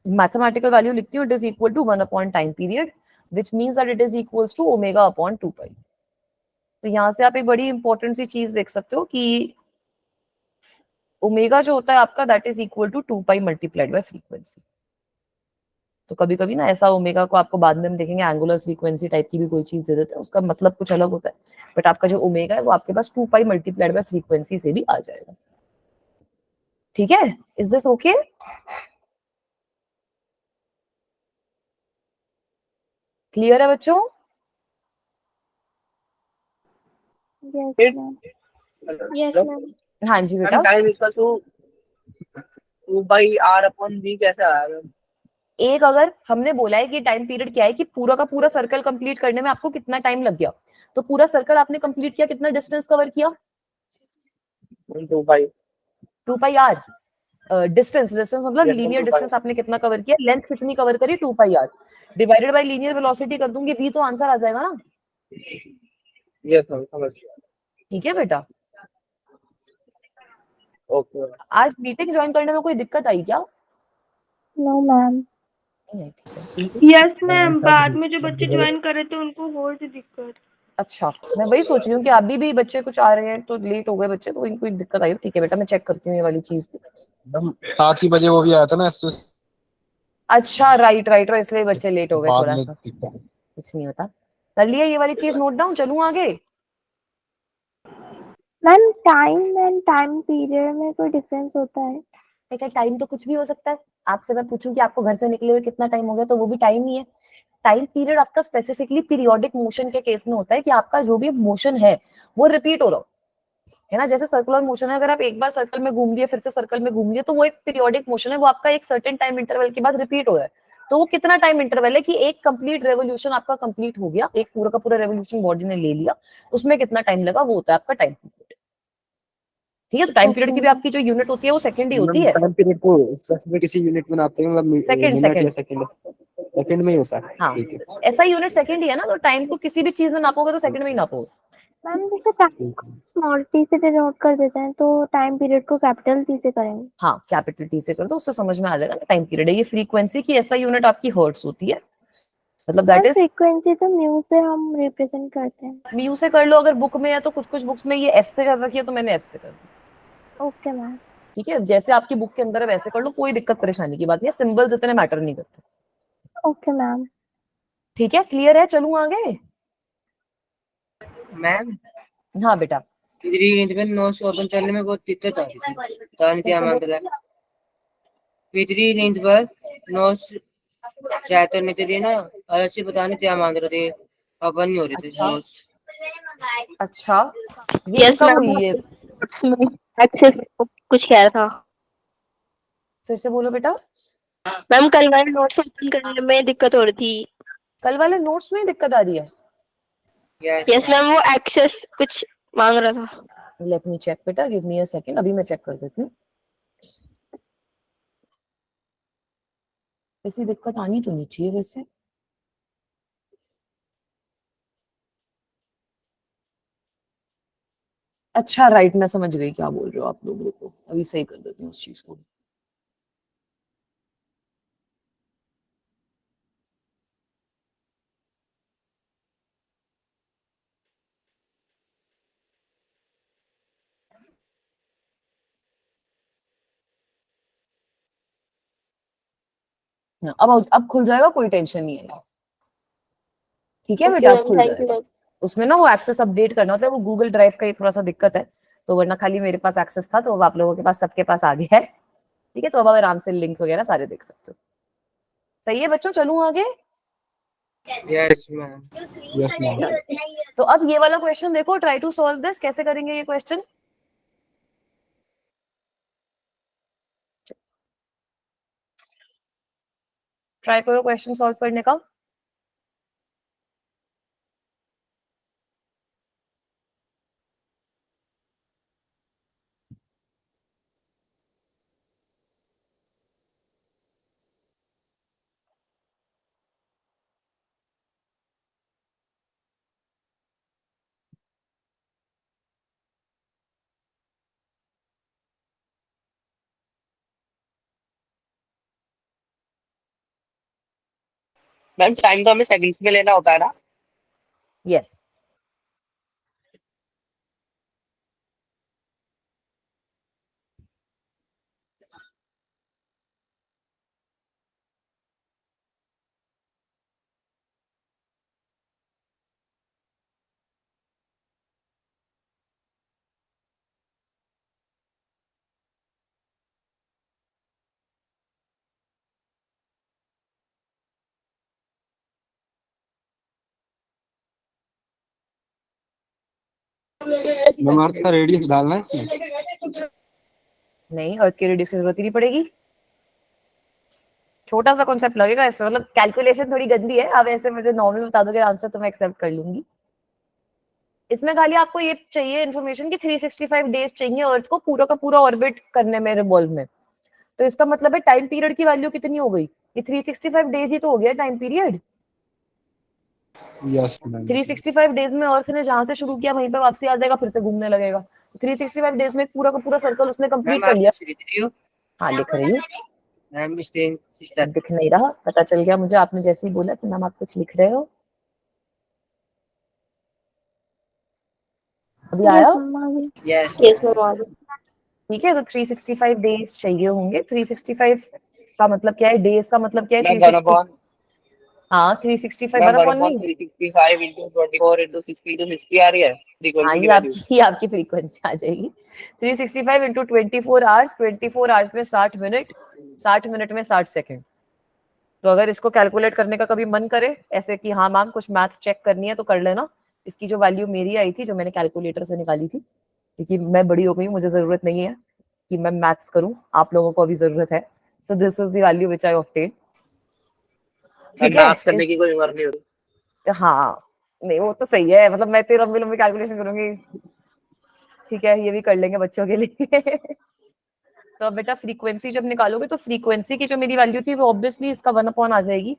मैथमेटिकल वैल्यू लिखती हूँ, it is equal to 1 upon time period, which means that it is equals to omega upon 2π। तो यहाँ से आप एक बड़ी इंपॉर्टेंट सी चीज देख सकते हो कि ओमेगा जो होता है आपका that is equal to 2π multiplied by frequency. तो कभी कभी ना ऐसा ओमेगा को आपको बाद में हम देखेंगे एंगुलर फ्रीक्वेंसी टाइप की भी कोई चीज दे देते हैं, उसका मतलब कुछ अलग होता है, बट आपका जो ओमेगा है वो आपके पास 2π मल्टीप्लाइड बाय फ्रीक्वेंसी से भी आ जाएगा। ठीक है, इज दिस ओके? क्लियर है बच्चों? Yes ma'am. Yes, ma'am. हाँ जी बेटा। Ma'am, time equal to 2 by r upon v कैसे आया मैम? एक अगर हमने बोला है कि टाइम पीरियड क्या है कि पूरा का पूरा सर्कल कंप्लीट करने में आपको कितना टाइम लग गया, तो पूरा सर्कल आपने कंप्लीट किया, कितना डिस्टेंस कवर किया? 125 2 पाई आर। डिस्टेंस डिस्टेंस मतलब Yes, लीनियर 125 डिस्टेंस आपने कितना कवर किया, लेंथ कितनी कवर करी, 2 pi R divided by linear velocity कर दूंगी v, तो आंसर आ जाएगा ना। yes मैम समझ गया। ठीक है बेटा, ओके आज मीटिंग ज्वाइन करने में कोई दिक्कत आई क्या? No ma'am. नहीं आई, ठीक है। यस मैम, बाद में जो बच्चे ज्वाइन कर रहे थे उनको हो रही दिक्कत। अच्छा, मैं वही सोच रही हूँ कि अभी भी बच्चे कुछ आ रहे हैं तो लेट हो गए बच्चे, तो इनको दिक्कत आई हो। ठीक है बेटा, मैं चेक करती हूँ ये वाली चीज भी। मैम 7 ही बजे वो भी आया था ना एसएस, अच्छा राइट राइट, इसलिए बच्चे लेट हो गए बाद थोड़ा में सा। दिक्कत। कुछ नहीं होता। कर लिया ये वाली चीज नोट डाउन, चलूं आगे? Ma'am time and time period में कोई डिफरेंस होता है? बेटा टाइम तो कुछ भी हो सकता है। आपसे मैं पूछूं कि आपको घर से निकले हुए कितना टाइम हो गया, तो वो भी टाइम ही है। टाइम पीरियड आपका स्पेसिफिकली पीरियोडिक मोशन के केस में होता है कि आपका जो भी मोशन है वो रिपीट हो रहा हो, है ना। जैसे सर्कुलर मोशन है, अगर आप एक बार सर्कल में घूम दिए फिर से सर्कल में घूम दिए, तो वो एक पीरियोडिक मोशन है, वो आपका एक सर्टेन टाइम इंटरवल के बाद रिपीट हो रहा है। तो वो कितना टाइम इंटरवल है कि एक कंप्लीट रेवोल्यूशन आपका कंप्लीट हो गया, एक पूरा का पूरा रेवोल्यूशन बॉडी ने ले लिया, उसमें कितना टाइम लगा, वो होता है आपका टाइम पीरियड। ठीक है, तो टाइम पीरियड की भी आपकी जो यूनिट होती है वो सेकंड ही होती मैम है। टाइम पीरियड को स्पेसिफिक किसी यूनिट में नापते हैं, मतलब सेकंड मिनट या सेकंड सेकंड? सेकंड में ही होता है, हाँ, ठीक है। ऐसा यूनिट सेकंड ही है ना, तो टाइम को किसी भी चीज में नापोगे तो सेकंड में ही नापोगे। मैम जैसे टाइम ठीक है। स्मॉल टी से डिनोट कर देते हैं, तो टाइम पीरियड को कैपिटल टी से करेंगे? हाँ, कैपिटल टी से कर दो, उससे समझ में आ जाएगा ना टाइम पीरियड है। ये फ्रीक्वेंसी की ऐसा यूनिट आपकी हर्ट्ज होती है, मतलब दैट मैम इज। फ्रीक्वेंसी तो म्यू से हम रिप्रेजेंट करते हैं। म्यू से कर लो अगर बुक में है, तो कुछ कुछ बुक्स में ये एफ से कर रखी है, तो मैंने एफ से कर दी। Okay ma'am. ठीक है, जैसे आपकी बुक के अंदर है वैसे कर लो, कोई दिक्कत परेशानी की बात नहीं है, सिंबल्स इतने मैटर नहीं करते। Okay ma'am. ठीक है, क्लियर है, चलूं आगे? मैम हाँ बेटा। इधर ही नोट्स ओपन करने में बहुत दिक्कत आ रही थी, तानी कैसे बोल? मांग रहा पितरी नींद पर नोट्स शायद नहीं थी ना, और अच्छी बताने क्या मांग रहे थे, अपन नहीं हो रहे थे अच्छा नोट्स। अच्छा, ये यस कब मैम, हुई है? एक्सेस कुछ कह रहा था। फिर से बोलो बेटा। मैम कल वाले नोट्स ओपन करने में दिक्कत हो रही थी। कल वाले नोट्स में दिक्कत आ रही है? यस मैम, वो एक्सेस कुछ मांग रहा था। लेट मी चेक बेटा, गिव मी अ सेकंड, अभी मैं चेक कर देती हूँ। ऐसी दिक्कत आनी तो नहीं चाहिए वैसे। अच्छा राइट, मैं समझ गई क्या बोल रहे हो आप लोगों को, अभी सही कर देती हूँ उस चीज को। हाँ, अब खुल जाएगा, कोई टेंशन नहीं है। ठीक है ओके बेटा, अब मैम, खुल थैंक यू जाएगा। मैम। उसमें ना वो एक्सेस अपडेट करना होता है, वो गूगल ड्राइव का ये थोड़ा सा दिक्कत है, तो वरना खाली मेरे पास एक्सेस था, तो अब आप लोगों के पास सबके पास आ गया है। ठीक है, तो अब आप आराम से लिंक वगैरह सारे देख सकते हो। सही है बच्चों, चलूं आगे? Yes ma'am. Yes ma'am. तो अब ये वाला क्वेश्चन देखो, ट्राई टू सॉल्व दिस। कैसे करेंगे ये क्वेश्चन? ट्राई करो क्वेश्चन सॉल्व करने का। मैम टाइम तो हमें सेकंड्स में लेना होता है ना? यस। मैम अर्थ का रेडियस डालना है इसमें? नहीं, अर्थ के रेडियस की जरूरत ही नहीं पड़ेगी। छोटा सा कॉन्सेप्ट लगेगा इसमें, मतलब कैलकुलेशन थोड़ी गंदी है, अब ऐसे मुझे नॉर्मल बता दोगे आंसर तो मैं एक्सेप्ट कर लूंगी। इसमें खाली आपको ये चाहिए इन्फॉर्मेशन कि 365 डेज चाहिए अर्थ को पूरा का पूरा ऑर्बिट करने में, रिवॉल्व में। तो इसका मतलब है टाइम पीरियड की वैल्यू कितनी हो गई? ये 365 डेज ही तो हो गया time period. Yes ma'am. 365 days में अर्थ ने जहां से शुरू किया वहीं पे वापसी आ जाएगा, फिर से घूमने लगेगा। 365 डेज में पूरा का पूरा सर्कल उसने कंप्लीट मैम कर आप लिया। लिख रही हो? हाँ लिख रही हूँ, मैम स्क्रीन इस तरह। दिख नहीं रहा, पता चल गया मुझे आपने जैसे ही बोला कि मैम आप कुछ लिख रहे हो। अभी आया? Yes, ma'am. Yes Yes, ma'am. ठीक है, तो 365 डेज चाहिए होंगे। 365 का मतलब क्या है, डेज का मतलब क्या है? मैम 360। हाँ 365 मैम वन अपॉन नहीं। 365 इंटू 24 इंटू 60 तो 60 आ रही है हाँ फ्रीक्वेंसी की ये वैल्यू। आपकी फ्रीक्वेंसी आ जाएगी। 365 इंटू 24 आवर्स, 24 आवर्स में 60 मिनट, 60 मिनट में 60 सेकंड। तो अगर इसको कैलकुलेट करने का कभी मन करे ऐसे कि हाँ मैम कुछ मैथ्स चेक करनी है तो कर लेना। इसकी जो वैल्यू मेरी आई थी, जो मैंने कैलकुलेटर से निकाली थी, क्योंकि मैं बड़ी हो गई हूँ, मुझे जरूरत नहीं है कि मैं मैथ्स करूँ, आप लोगों को अभी जरूरत है। So this is the value which I obtain. ठीक है मैथ्स करने की कोई उम्र नहीं होती। हाँ नहीं वो तो सही है, मतलब मैं तेरी लंबी लंबी कैलकुलेशन करूंगी। ठीक है ये भी कर लेंगे बच्चों के लिए। तो अब बेटा फ्रीक्वेंसी जब निकालोगे तो फ्रीक्वेंसी की जो मेरी वैल्यू थी वो ऑब्वियसली इसका 1 अपॉन आ जाएगी।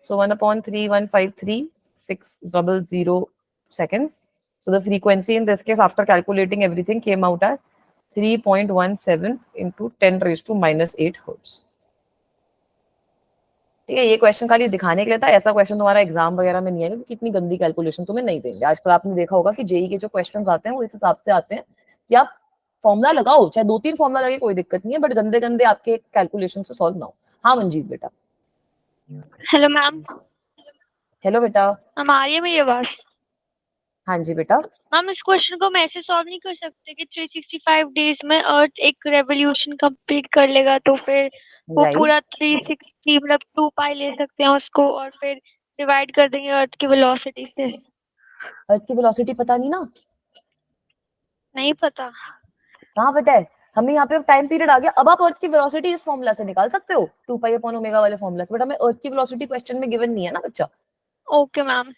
So 1/3153,600 seconds. So the frequency in this case after calculating everything came out as 3.17 into 10 raised to -8 hertz. ठीक है, ये क्वेश्चन खाली दिखाने के लिए था, ऐसा क्वेश्चन तुम्हारा एग्जाम वगैरह में नहीं आएगा क्योंकि इतनी गंदी कैलकुलेशन तुम्हें नहीं देंगे। आजकल आपने देखा होगा कि जेई के जो क्वेश्चंस आते हैं वो इस हिसाब से आते हैं कि आप फॉर्मूला लगाओ, चाहे 2-3 फॉर्मूला लगे कोई दिक्कत नहीं है, बट गंदे गंदे आपके कैलकुलेशन से सॉल्व ना हो। हाँ मंजीत बेटा। Hello ma'am. हेलो बेटा। मैम आ रही है मेरी आवाज? हाँ जी बेटा। मैम इस क्वेश्चन को हम ऐसे सॉल्व नहीं कर सकते कि 365 डेज में अर्थ एक रेवोल्यूशन कंप्लीट कर लेगा तो फिर वो राइट, पूरा 360 मतलब 2 पाई ले सकते हैं उसको और फिर डिवाइड कर देंगे अर्थ की वेलोसिटी से। अर्थ की वेलोसिटी पता नहीं ना? नहीं पता। कहाँ पता है? हमें यहाँ पे टाइम पीरियड आ गया। अब आप अर्थ की वेलोसिटी इस फॉर्मूला से निकाल सकते हो, 2 पाई अपॉन ओमेगा वाले फॉर्मूला से, बट हमें अर्थ की वेलोसिटी क्वेश्चन में गिवन नहीं है ना बच्चा। Okay ma'am.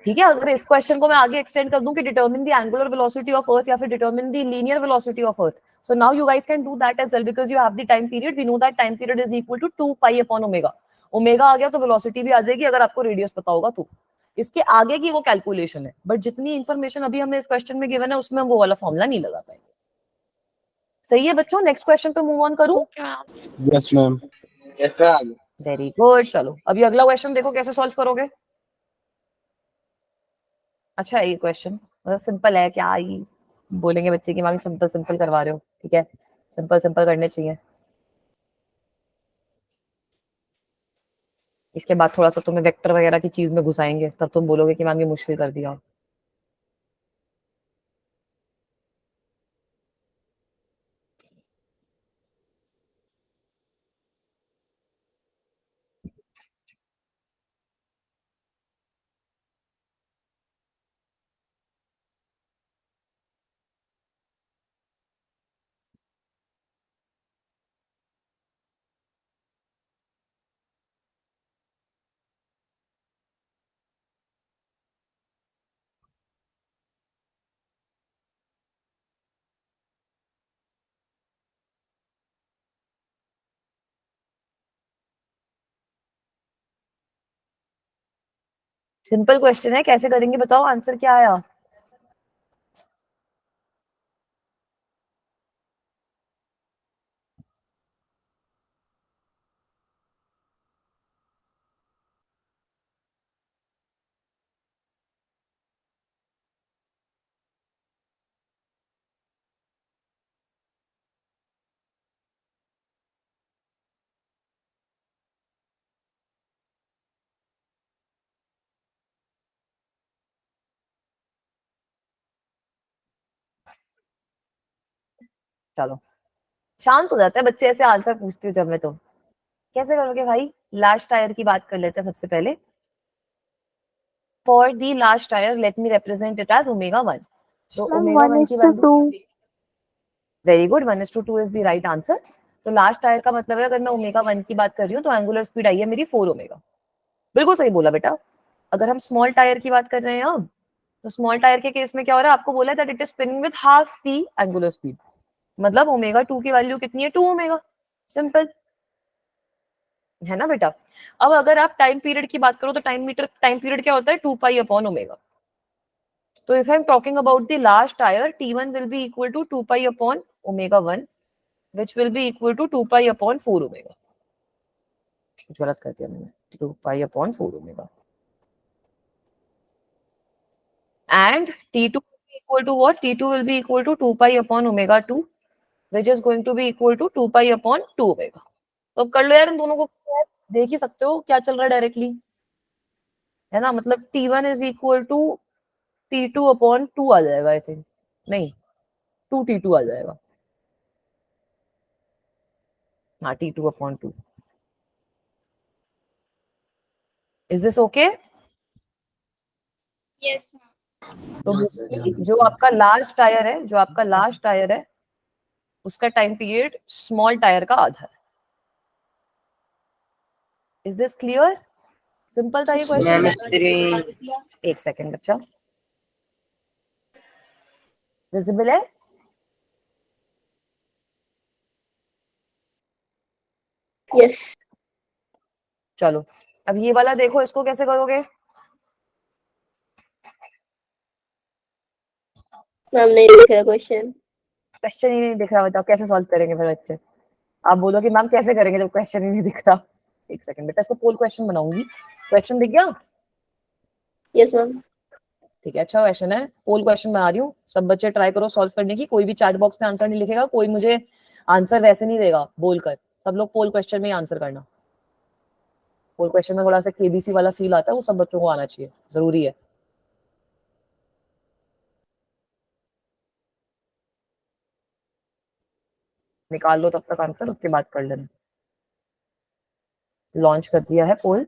ठीक है, अगर इस क्वेश्चन को मैं आगे एक्सटेंड कर दूं कि determine the angular velocity of earth या फिर determine the linear velocity of earth, so now you guys can do that as well because you have the time period. We know that time period is equal to 2 pi upon omega. Omega आ गया तो वेलोसिटी भी आ जाएगी अगर आपको रेडियस पता होगा तो। इसके आगे की वो कैलकुलेशन है, बट जितनी इंफॉर्मेशन अभी हमें इस क्वेश्चन में गिवन है उसमें वो वाला फॉर्मूला नहीं लगा पाएंगे। सही है बच्चों, नेक्स्ट क्वेश्चन पे मूव ऑन करूं? Okay ma'am. Yes ma'am. Yes ma'am. Very good, चलो अभी अगला क्वेश्चन देखो कैसे सॉल्व करोगे। अच्छा ये क्वेश्चन मतलब सिंपल है, क्या ही बोलेंगे बच्चे की मामी सिंपल सिंपल करवा रहे हो। ठीक है, सिंपल सिंपल करने चाहिए। इसके बाद थोड़ा सा तुम्हें वेक्टर वगैरह की चीज में घुसाएंगे, तब तुम बोलोगे कि मैम ये मुश्किल कर दिया। सिंपल क्वेश्चन है, कैसे करेंगे बताओ, आंसर क्या आया? चलो शांत हो जाते हैं बच्चे ऐसे आंसर पूछती हूँ जब मैं, तो कैसे करोगे भाई? लास्ट टायर की बात कर लेते हैं सबसे पहले। For the last tyre let me represent it as omega 1। तो Ma'am, ओमेगा 1 की 1:2. Value, very good, 1:2 is the right answer. तो लास्ट टायर का मतलब है, अगर मैं ओमेगा 1 की बात कर रही हूँ तो एंगुलर स्पीड आई है मेरी 4 ओमेगा। बिल्कुल सही बोला बेटा। अगर हम स्मॉल टायर की बात कर रहे हैं अब, तो स्मॉल टायर के केस में क्या हो रहा है, आपको बोला है that it is spinning with half the angular speed, मतलब ओमेगा 2 की वैल्यू कितनी है, 2 ओमेगा। सिंपल है ना बेटा। अब अगर आप टाइम पीरियड की बात करो तो टाइम पीरियड क्या होता है, 2 पाई अपॉन ओमेगा। तो if I am talking about the last tyre, T1 will be equal to 2 pi upon omega 1 which will be equal to 2 pi upon 4 omega. कुछ गलत कर दिया मैंने, 2 pi upon 4 omega. And T2 will be equal to what? T2 will be equal to 2 pi upon omega 2 which is going to be equal to 2 pi upon 2 omega. तो अब कर लो यार इन दोनों को, देख ही सकते हो क्या चल रहा है डायरेक्टली, है ना। मतलब T1 is equal to T2 upon 2 आ जाएगा, आई थिंक, नहीं 2T2 आ जाएगा, हाँ T2 upon 2. Is this okay? Yes. तो जो आपका लास्ट टायर है उसका टाइम पीरियड स्मॉल टायर का आधा है। Is this clear? सिंपल था ये क्वेश्चन। मैम एक सेकंड बच्चा, विजिबल है? Yes. चलो अब ये वाला देखो, इसको कैसे करोगे? मैम नहीं दिख रहा क्वेश्चन। क्वेश्चन ही नहीं दिख रहा, बताओ कैसे सॉल्व करेंगे फिर बच्चे? आप बोलो कि मैम कैसे करेंगे जब क्वेश्चन ही नहीं दिख रहा। एक सेकंड बेटा, इसको पोल क्वेश्चन बनाऊंगी। क्वेश्चन दिख गया? Yes ma'am. ठीक है, अच्छा क्वेश्चन है, पोल क्वेश्चन बना रही हूँ, सब बच्चे ट्राई करो सॉल्व करने की। कोई भी चैट बॉक्स में आंसर नहीं लिखेगा, कोई मुझे आंसर वैसे नहीं देगा बोलकर, सब लोग पोल क्वेश्चन में ही आंसर करना। पोल क्वेश्चन में थोड़ा सा केबीसी वाला फील आता है, वो सब बच्चों को आना चाहिए, जरूरी है। निकाल लो तब तक आंसर, उसके बाद कर लेना। लॉन्च कर दिया है पोल।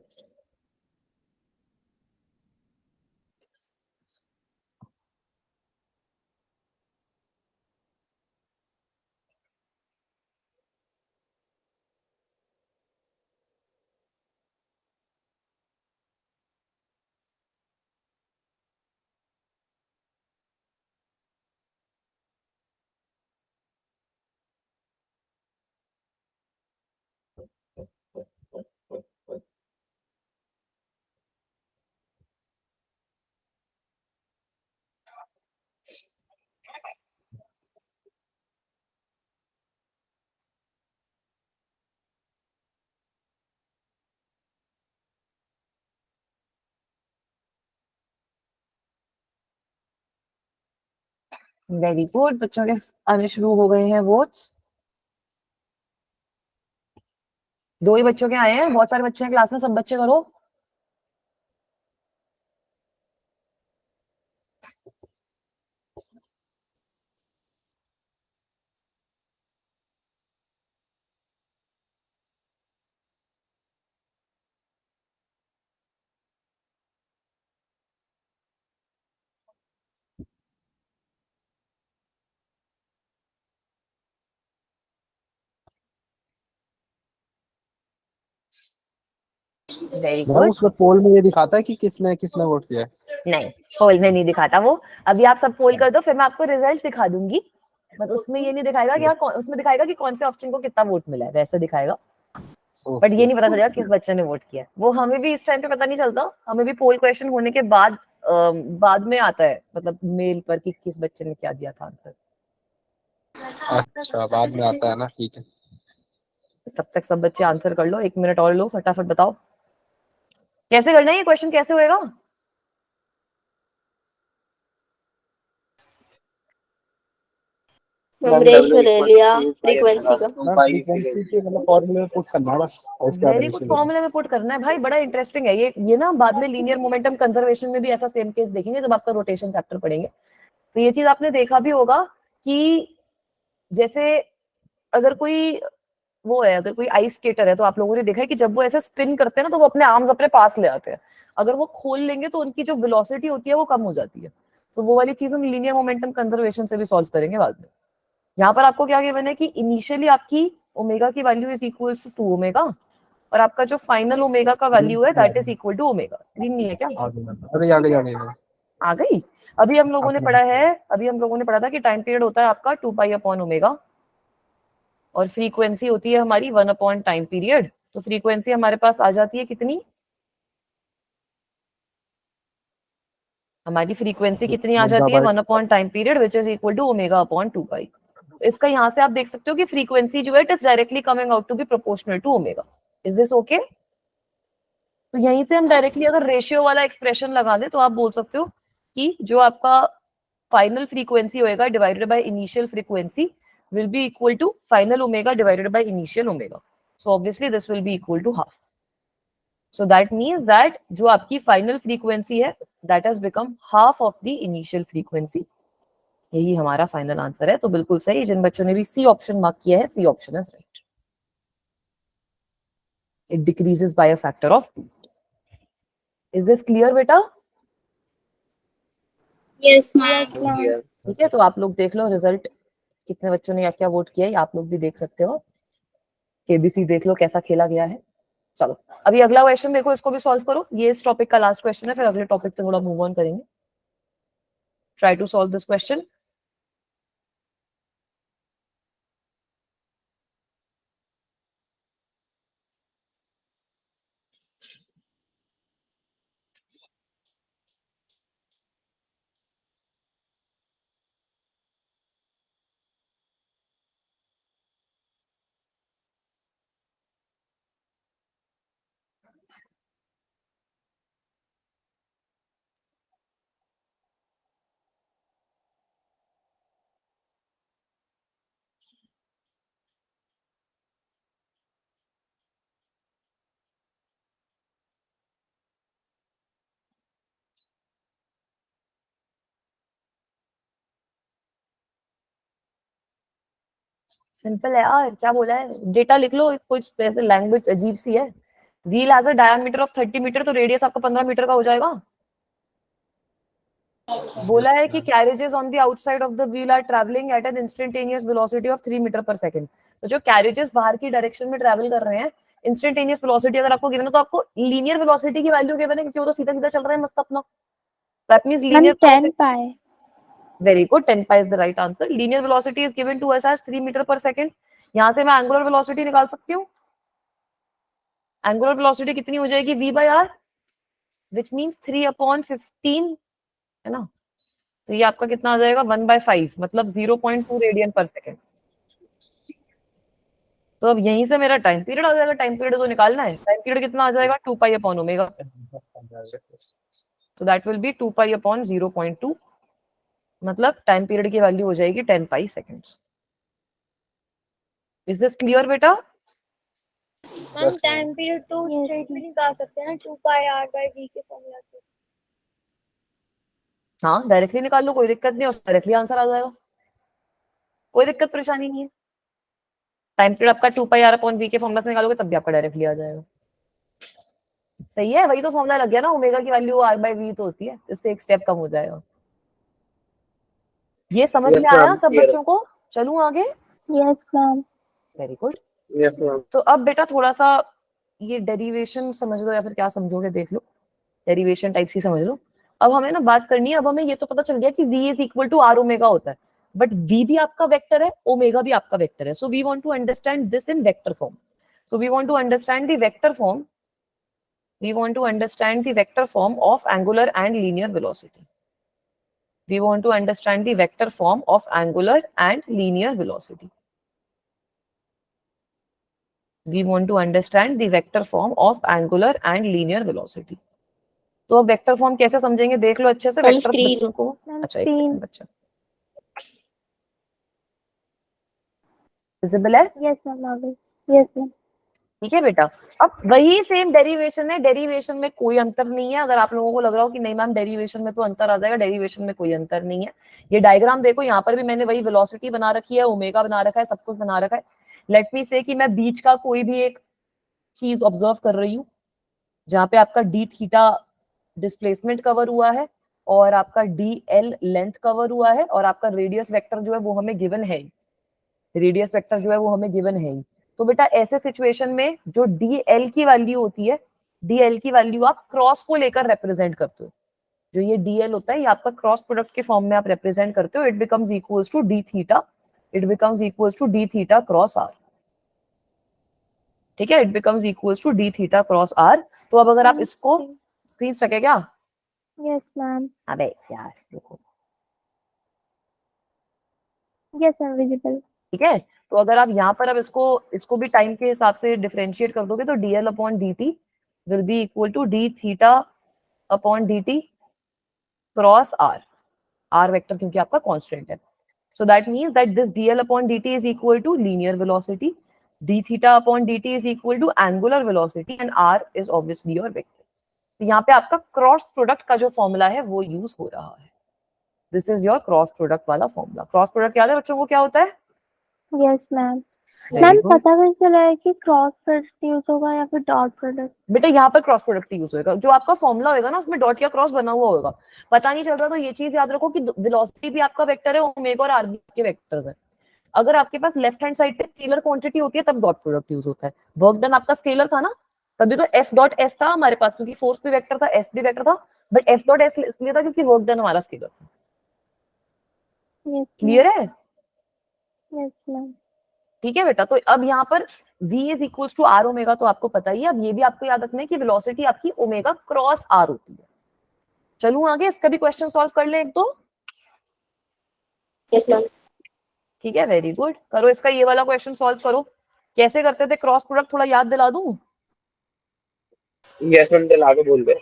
वेरी गुड, बच्चों के आने शुरू हो गए हैं वोट्स। 2 ही बच्चों के आए हैं, बहुत सारे बच्चे हैं क्लास में, सब बच्चे करो। Very ma'am good. उसमें पोल में ये दिखाता है कि किसने किसने वोट किया है? नहीं, पोल में नहीं दिखाता वो। अभी आप सब पोल कर दो, फिर मैं आपको रिजल्ट दिखा दूंगी। मतलब उसमें ये नहीं दिखाएगा कि उसमें दिखाएगा कि कौन से ऑप्शन को कितना वोट मिला है, वैसे दिखाएगा। बट ये नहीं पता चलेगा किस बच्चे ने वोट किया। वो हमें भी इस टाइम पे पता नहीं चलता, हमें भी पोल क्वेश्चन होने के बाद में आता है, मतलब मेल पर कि किस बच्चे ने क्या दिया था आंसर। अच्छा, बाद में आता है ना, ठीक है। तब तक सब बच्चे आंसर कर लो, 1 मिनट और लो, फटाफट बताओ कैसे करना है ये क्वेश्चन, कैसे होएगा? मैम रेशियो ले लिया फ्रीक्वेंसी का। फ्रीक्वेंसी के मतलब फॉर्मूले में पुट करना है बस, इसके बाद वेरी गुड, रेशियो फॉर्मूले में पुट करना है भाई, बड़ा इंटरेस्टिंग है ये ना। बाद में लीनियर मोमेंटम कंजर्वेशन में भी ऐसा सेम केस देखेंगे जब आपका रोटेशन चैप्टर पढ़ेंगे। तो ये चीज आपने देखा भी होगा कि जैसे अगर कोई वो है, अगर कोई आइस स्केटर है, तो आप लोगों ने देखा है कि जब वो ऐसे स्पिन करते हैं ना, तो वो अपने आर्म्स अपने पास ले आते हैं। अगर वो खोल लेंगे तो उनकी जो वेलोसिटी होती है वो कम हो जाती है। तो वो वाली चीज हम लीनियर मोमेंटम कंजर्वेशन से भी सॉल्व करेंगे बाद में। यहाँ पर आपको क्या गिवन है कि इनिशियली आपकी ओमेगा की value is equal to 2 omega, और आपका जो फाइनल ओमेगा का वैल्यू है that is equal to omega. Screen नहीं है क्या? अरे आगे आगे आ गई। अभी हम लोगों ने पढ़ा था कि टाइम पीरियड होता है आपका 2 पाई अपॉन ओमेगा, और फ्रीक्वेंसी होती है हमारी 1 अपॉन टाइम पीरियड। तो फ्रीक्वेंसी हमारे पास आ जाती है कितनी? हमारी फ्रीक्वेंसी कितनी आ जाती है? 1 upon time period which is equal to omega upon 2 pi. इसका यहाँ से आप देख सकते हो कि फ्रीक्वेंसी जो है it is directly coming out to be proportional to omega. Is this okay? तो यहीं से हम डायरेक्टली अगर रेशियो वाला एक्सप्रेशन लगा दें तो आप बोल सकते हो कि जो आपका फाइनल फ्रीक्वेंसी होएगा divided by initial frequency will be equal to final omega divided by initial omega. So obviously this will be equal to half. So that means that जो आपकी फाइनल फ्रीक्वेंसी है that has become half of the initial frequency. यही हमारा फाइनल आंसर है। तो बिल्कुल सही, जिन बच्चों ने भी सी ऑप्शन मार्क किया है, C option is right. It decreases by a factor of 2। Is this clear बेटा? Yes, Yes, ma'am. ma'am. Yeah. ठीक है, तो आप लोग देख लो रिजल्ट, कितने बच्चों ने क्या क्या वोट किया है, आप लोग भी देख सकते हो। केबीसी देख लो कैसा खेला गया है। चलो अभी अगला क्वेश्चन देखो, इसको भी सॉल्व करो। ये इस टॉपिक का लास्ट क्वेश्चन है, फिर अगले टॉपिक पे थोड़ा मूव ऑन करेंगे। Try to solve this question. Simple है यार, क्या बोला है? डेटा लिख लो, कुछ ऐसे लैंग्वेज अजीब सी है। Wheel has a diameter of 30 meter, तो रेडियस आपका 15 मीटर का हो जाएगा। बोला है कि carriages on the outside of the wheel are travelling at an instantaneous velocity of 3 meter per second. तो जो कैरेजेस बाहर की डायरेक्शन में ट्रैवल कर रहे हैं, इंस्टेंटेनियस वेलोसिटी अगर आपको गिवन है तो आपको लीनियर वेलोसिटी की वैल्यू गिवन है, क्योंकि वो तो सीधा सीधा चल रहा है मस्त अपना। That means Ma'am, linear 10 pi. Very good, 10 pi is the right answer. Linear velocity is given to us as 3 meter per second. यहां से मैं एंगुलर वेलोसिटी निकाल सकती हूँ। एंगुलर वेलोसिटी कितनी हो जाएगी? v by r, which means 3 upon 15 है ना। तो ये आपका कितना आ जाएगा? 1/5, मतलब 0.2 रेडियन पर सेकंड। तो अब यहीं से मेरा टाइम पीरियड आ जाएगा। टाइम पीरियड तो निकालना है। टाइम पीरियड कितना आ जाएगा? 2 पाई अपॉन ओमेगा। तो that will B 2 pi upon 0.2, मतलब टाइम पीरियड की वैल्यू हो जाएगी 10 पाई सेकेंड्स। इज दिस क्लियर बेटा? मैम टाइम पीरियड तो स्ट्रेट भी निकाल सकते हैं ना 2 पाई r by v के फॉर्मूला से। हाँ डायरेक्टली निकाल लो, कोई दिक्कत नहीं है, डायरेक्टली आंसर आ जाएगा, कोई दिक्कत परेशानी नहीं है। टाइम पीरियड आपका 2 पाई r अपॉन v के फॉर्मूला से निकालोगे तब भी आपका डायरेक्टली आ जाएगा। सही है, वही तो फॉर्मूला लग गया ना, ओमेगा की वैल्यू r by v तो होती है, इससे एक स्टेप कम हो जाएगा। ये समझ Yes, में आया ma'am. सब Clear. बच्चों को? चलूं आगे? Yes, ma'am. Very good. Yes, ma'am. तो अब बेटा थोड़ा सा ये डेरिवेशन समझ लो, या फिर क्या समझोगे देख लो, डेरिवेशन टाइप सी समझ लो। अब हमें ना बात करनी है, अब हमें ये तो पता चल गया कि v is equal to R omega होता है, बट v भी आपका वेक्टर है, ओमेगा भी आपका वेक्टर है। So we want to understand this in vector form. So we want to understand the vector form, we want to understand the vector form of angular and linear velocity. We want to understand the vector form of angular and linear velocity. We want to understand the vector form of angular and linear velocity. तो अब वेक्टर फॉर्म कैसे समझेंगे देख लो अच्छे से। Full vector screen. बच्चों को, अच्छा एक सेकंड बच्चा, विजिबल है? Yes, ma'am. Abhi. Yes, ma'am. ठीक है बेटा। अब वही सेम डेरिवेशन है, डेरिवेशन में कोई अंतर नहीं है। अगर आप लोगों को लग रहा हो कि नहीं मैम डेरिवेशन में तो अंतर आ जाएगा, डेरिवेशन में कोई अंतर नहीं है। ये डायग्राम देखो, यहाँ पर भी मैंने वही वेलोसिटी बना रखी है, ओमेगा बना रखा है, सब कुछ बना रखा है। लेट मी से कि मैं बीच का कोई भी एक चीज ऑब्जर्व कर रही हूँ, जहां पे आपका डी थीटा डिस्प्लेसमेंट कवर हुआ है और आपका डी एल लेंथ कवर हुआ है, और आपका रेडियस वेक्टर जो है वो हमें गिवन है, रेडियस वेक्टर जो है वो हमें गिवन है। तो बेटा ऐसे सिचुएशन में जो DL की वैल्यू होती है, DL की वैल्यू आप क्रॉस को लेकर रिप्रेजेंट करते हो। जो ये DL होता है ये आपका क्रॉस प्रोडक्ट के फॉर्म में आप रिप्रेजेंट करते हो। It becomes equals to D theta, it becomes equals to D theta cross R। ठीक है, it becomes equals to D theta cross R। तो अब अगर आप इसको स्क्रीन स्टक है क्या? यस मैम, अबे यार रुको। Yes ma'am, visible. ठीक है, तो अगर आप यहाँ पर अब इसको भी टाइम के हिसाब से डिफरेंशिएट कर दोगे तो DL upon DT will be equal to D theta upon DT cross R, R vector क्योंकि आपका कांस्टेंट है। So that means that this dl upon dt is equal to linear velocity, d theta upon dt is equal to angular velocity and r is obviously your vector. तो यहाँ पे आपका क्रॉस प्रोडक्ट का जो फॉर्मूला है वो यूज हो रहा है। This is your cross product वाला फॉर्मूला। क्रॉस प्रोडक्ट याद है बच्चों को क्या होता है? Yes ma'am. Very ma'am good. पता कैसे चला है कि क्रॉस प्रोडक्ट यूज होगा या फिर डॉट प्रोडक्ट? बेटा यहाँ पर क्रॉस प्रोडक्ट यूज होगा, जो आपका फॉर्मूला होगा ना उसमें डॉट या क्रॉस बना हुआ होगा। पता नहीं चल रहा तो ये चीज याद रखो कि वेलोसिटी भी आपका वेक्टर है, ओमेगा और आर भी के वेक्टर्स है। अगर आपके पास लेफ्ट हैंड साइड पे स्केलर क्वांटिटी होती है तब डॉट प्रोडक्ट यूज होता है। वर्क डन आपका स्केलर था ना, तभी तो एफ डॉट एस था हमारे पास, क्योंकि फोर्स भी वेक्टर था, एस भी वेक्टर था, बट एफ डॉट एस इसलिए था क्योंकि वर्क डन हमारा स्केलर था। क्लियर है? Yes ma'am. ठीक है बेटा, तो अब यहाँ पर v is equals to R omega तो आपको पता ही है। अब ये भी आपको याद रखना है कि वेलोसिटी आपकी ओमेगा क्रॉस आर होती है। चलूं आगे, इसका भी क्वेश्चन सॉल्व कर ले एक दो। Yes ma'am. ठीक है, वेरी गुड। करो इसका ये वाला क्वेश्चन सॉल्व करो। कैसे करते थे क्रॉस प्रोडक्ट, थोड़ा याद दिला दूं? यस मैम, दिला के भूल गए।